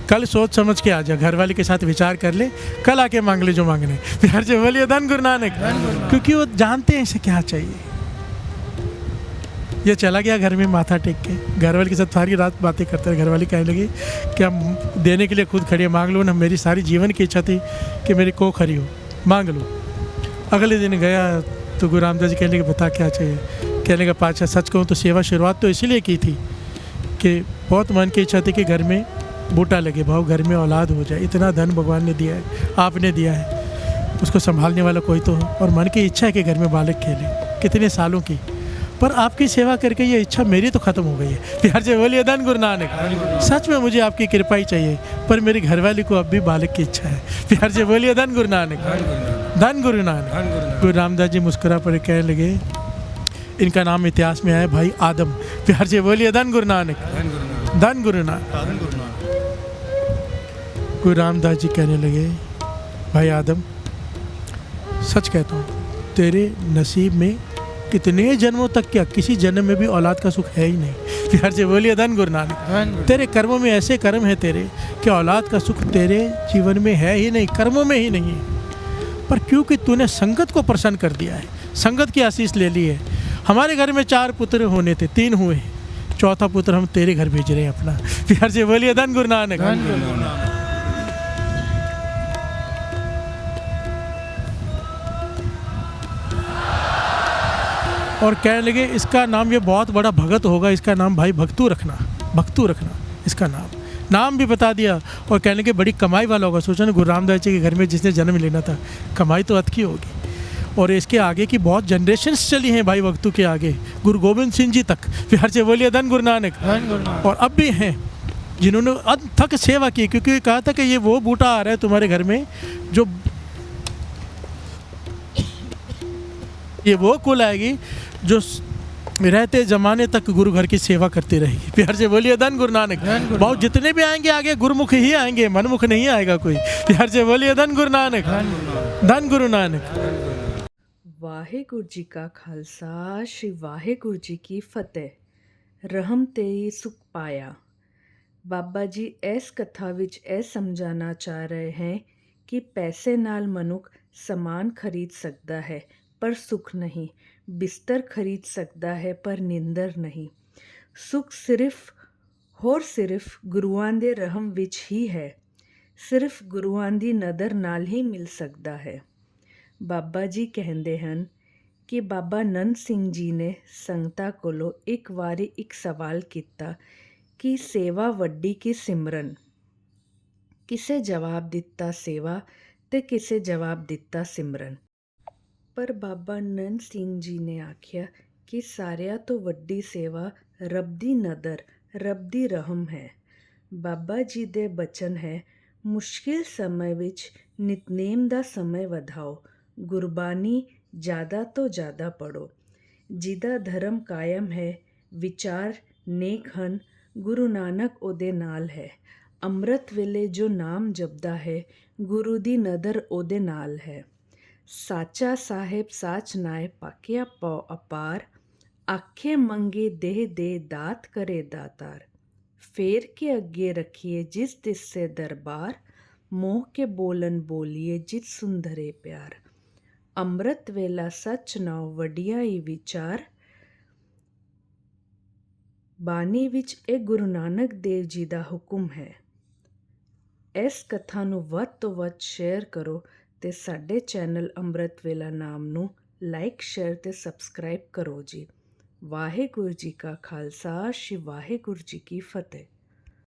कल सोच समझ के आ जा, घर वाले के साथ विचार कर ले, कल आके मांग ले जो मांगने। प्यार से बोलिए धन गुरु नानक। क्योंकि वो जानते हैं इसे क्या चाहिए। ये चला गया घर में माथा टेक के, घर वाले के साथ सारी रात बातें करते रहे। घर वाली कहने लगी क्या देने के लिए खुद खड़ी है, मांग लो ना, मेरी सारी जीवन की इच्छा थी कि मेरी को खड़ी हो, मांग लो। अगले दिन गया तो गुरु रामदास जी कहने लगे बता क्या चाहिए। कहने का पाछा सच कहूँ तो सेवा शुरुआत तो इसीलिए की थी कि बहुत मन की इच्छा थी कि घर में बूटा लगे, भाव घर में औलाद हो जाए। इतना धन भगवान ने दिया है, आपने दिया है, उसको संभालने वाला कोई तो हो, और मन की इच्छा है कि घर में बालक खेले, कितने सालों की, पर आपकी सेवा करके ये इच्छा मेरी तो ख़त्म हो गई है। प्यार से बोलिए धन गुरु नानक। सच में मुझे आपकी कृपा ही चाहिए, पर मेरी घरवाली को अब भी बालक की इच्छा है। प्यार से बोलिए धन गुरु नानक। धन गुरु नानक। गुरु रामदास जी मुस्कुरा पड़े, कहने लगे इनका नाम इतिहास में आया भाई आदम। प्यार से बोलिए धन गुरु नानक। धन गुरु नानक। गुरु रामदास जी कहने लगे भाई आदम, सच कहता हूँ तेरे नसीब में कितने जन्मों तक क्या, किसी जन्म में भी औलाद का सुख है ही नहीं। प्यार से बोलिए धन गुरु नानक। धन गुरु तेरे कर्मों में ऐसे कर्म है तेरे कि औलाद का सुख तेरे जीवन में है ही नहीं, कर्मों में ही नहीं है। पर क्योंकि तूने संगत को प्रसन्न कर दिया है, संगत की आशीष ले ली है। हमारे घर में 4 पुत्र होने थे, 3 हुए, चौथा पुत्र हम तेरे घर भेज रहे हैं अपना। प्यार से बोलिए धन गुरु नानक। धन गुरु नानक। और कहने लगे इसका नाम, ये बहुत बड़ा भगत होगा, इसका नाम भाई भक्तू रखना, भक्तू रखना इसका नाम भी बता दिया। और कहने लगे बड़ी कमाई वाला होगा। सोचा ना गुरु रामदास जी के घर में जिसने जन्म लेना था, कमाई तो अतकी होगी। और इसके आगे की बहुत जनरेशन्स चली हैं भाई भक्तू के आगे, गुरु गोविंद सिंह जी तक। प्यार से बोलिए धन गुरु नानक। धन गुरु नानक। और अब भी हैं जिन्होंने अथक सेवा की, क्योंकि कहा था कि ये वो बूटा आ रहा है तुम्हारे घर में जो, ये वो कुल आएगी जो रहते ज़माने तक गुरु घर की सेवा करती रहेगी। प्यार से बोलिए धन गुरु नानक। बहुत जितने भी आएंगे आगे गुरुमुख ही आएंगे, मनमुख नहीं आएगा कोई। प्यार से बोलिए धन गुरु नानक। धन गुरु नानक। ਵਾਹਿਗੁਰੂ ਜੀ ਕਾ ਖਾਲਸਾ ਸ਼੍ਰੀ ਵਾਹਿਗੁਰੂ ਜੀ ਕੀ ਫਤਿਹ। ਰਹਿਮ ਤੇਰੀ ਸੁਖ ਪਾਇਆ। ਬਾਬਾ ਜੀ ਇਸ ਕਥਾ ਵਿੱਚ ਇਹ ਸਮਝਾਉਣਾ ਚਾਹ ਰਹੇ ਹੈ ਕਿ ਪੈਸੇ ਨਾਲ ਮਨੁੱਖ ਸਮਾਨ ਖਰੀਦ ਸਕਦਾ ਹੈ ਪਰ ਸੁਖ ਨਹੀਂ, ਬਿਸਤਰ ਖਰੀਦ ਸਕਦਾ ਹੈ ਪਰ ਨਿੰਦਰ ਨਹੀਂ। ਸੁਖ ਸਿਰਫ ਗੁਰੂਆਂ ਦੇ ਰਹਿਮ ਵਿੱਚ ਹੀ ਹੈ, ਸਿਰਫ ਗੁਰੂਆਂ ਦੀ ਨਜ਼ਰ ਨਾਲ ਹੀ ਮਿਲ ਸਕਦਾ ਹੈ। ਬਾਬਾ ਜੀ ਕਹਿੰਦੇ ਹਨ ਕਿ ਬਾਬਾ ਨੰਦ ਸਿੰਘ ਜੀ ਨੇ ਸੰਗਤਾਂ ਕੋਲੋਂ ਇੱਕ ਵਾਰੀ ਇੱਕ ਸਵਾਲ ਕੀਤਾ ਕਿ ਸੇਵਾ ਵੱਡੀ ਕਿ ਸਿਮਰਨ। ਕਿਸੇ ਜਵਾਬ ਦਿੱਤਾ ਸੇਵਾ ਤੇ ਕਿਸੇ ਜਵਾਬ ਦਿੱਤਾ ਸਿਮਰਨ। ਪਰ ਬਾਬਾ ਨੰਦ ਸਿੰਘ ਜੀ ਨੇ ਆਖਿਆ ਕਿ ਸਾਰਿਆਂ ਤੋਂ ਵੱਡੀ ਸੇਵਾ ਰੱਬ ਦੀ ਨਜ਼ਰ, ਰੱਬ ਦੀ ਰਹਿਮ ਹੈ। ਬਾਬਾ ਜੀ ਦੇ ਬਚਨ ਹੈ, ਮੁਸ਼ਕਿਲ ਸਮੇਂ ਵਿੱਚ ਨਿਤਨੇਮ ਦਾ ਸਮੇਂ ਵਧਾਓ, ਗੁਰਬਾਣੀ ਜ਼ਿਆਦਾ ਤੋਂ ਜ਼ਿਆਦਾ ਪੜ੍ਹੋ। ਜਿਹਦਾ ਧਰਮ ਕਾਇਮ ਹੈ, ਵਿਚਾਰ ਨੇਕ ਹਨ, ਗੁਰੂ ਨਾਨਕ ਉਹਦੇ ਨਾਲ ਹੈ। ਅੰਮ੍ਰਿਤ ਵੇਲੇ ਜੋ ਨਾਮ ਜਪਦਾ ਹੈ, ਗੁਰੂ ਦੀ ਨਜ਼ਰ ਉਹਦੇ ਨਾਲ ਹੈ। ਸਾਚਾ ਸਾਹਿਬ ਸਾਚ ਨਾਏ ਪਾਕਿਆ ਪਉ ਅਪਾਰ, ਆਖੇ ਮੰਗੇ ਦੇਹ ਦੇ ਦਾਤ ਕਰੇ ਦਾਤਾਰ। ਫੇਰ ਕੇ ਅੱਗੇ ਰੱਖੀਏ ਜਿਸ ਦਿਸੇ ਦਰਬਾਰ, ਮੋਹ ਕੇ ਬੋਲਨ ਬੋਲੀਏ ਜਿਤ ਸੁੰਦਰੇ ਪਿਆਰ। ਅੰਮ੍ਰਿਤ ਵੇਲਾ ਸੱਚ ਨਾਉ ਵਡਿਆਈ ਵਿਚਾਰ। ਬਾਣੀ ਵਿੱਚ ਇਹ ਗੁਰੂ ਨਾਨਕ ਦੇਵ ਜੀ ਦਾ ਹੁਕਮ ਹੈ। ਇਸ ਕਥਾ ਨੂੰ ਵੱਧ ਤੋਂ ਵੱਧ ਸ਼ੇਅਰ ਕਰੋ ਤੇ ਸਾਡੇ ਚੈਨਲ ਅੰਮ੍ਰਿਤ ਵੇਲਾ ਨਾਮ ਨੂੰ ਲਾਈਕ, ਸ਼ੇਅਰ ਤੇ ਸਬਸਕ੍ਰਾਈਬ ਕਰੋ ਜੀ। ਵਾਹਿਗੁਰੂ ਜੀ ਕਾ ਖਾਲਸਾ ਸ਼੍ਰੀ ਵਾਹਿਗੁਰੂ ਜੀ ਕੀ ਫਤਿਹ।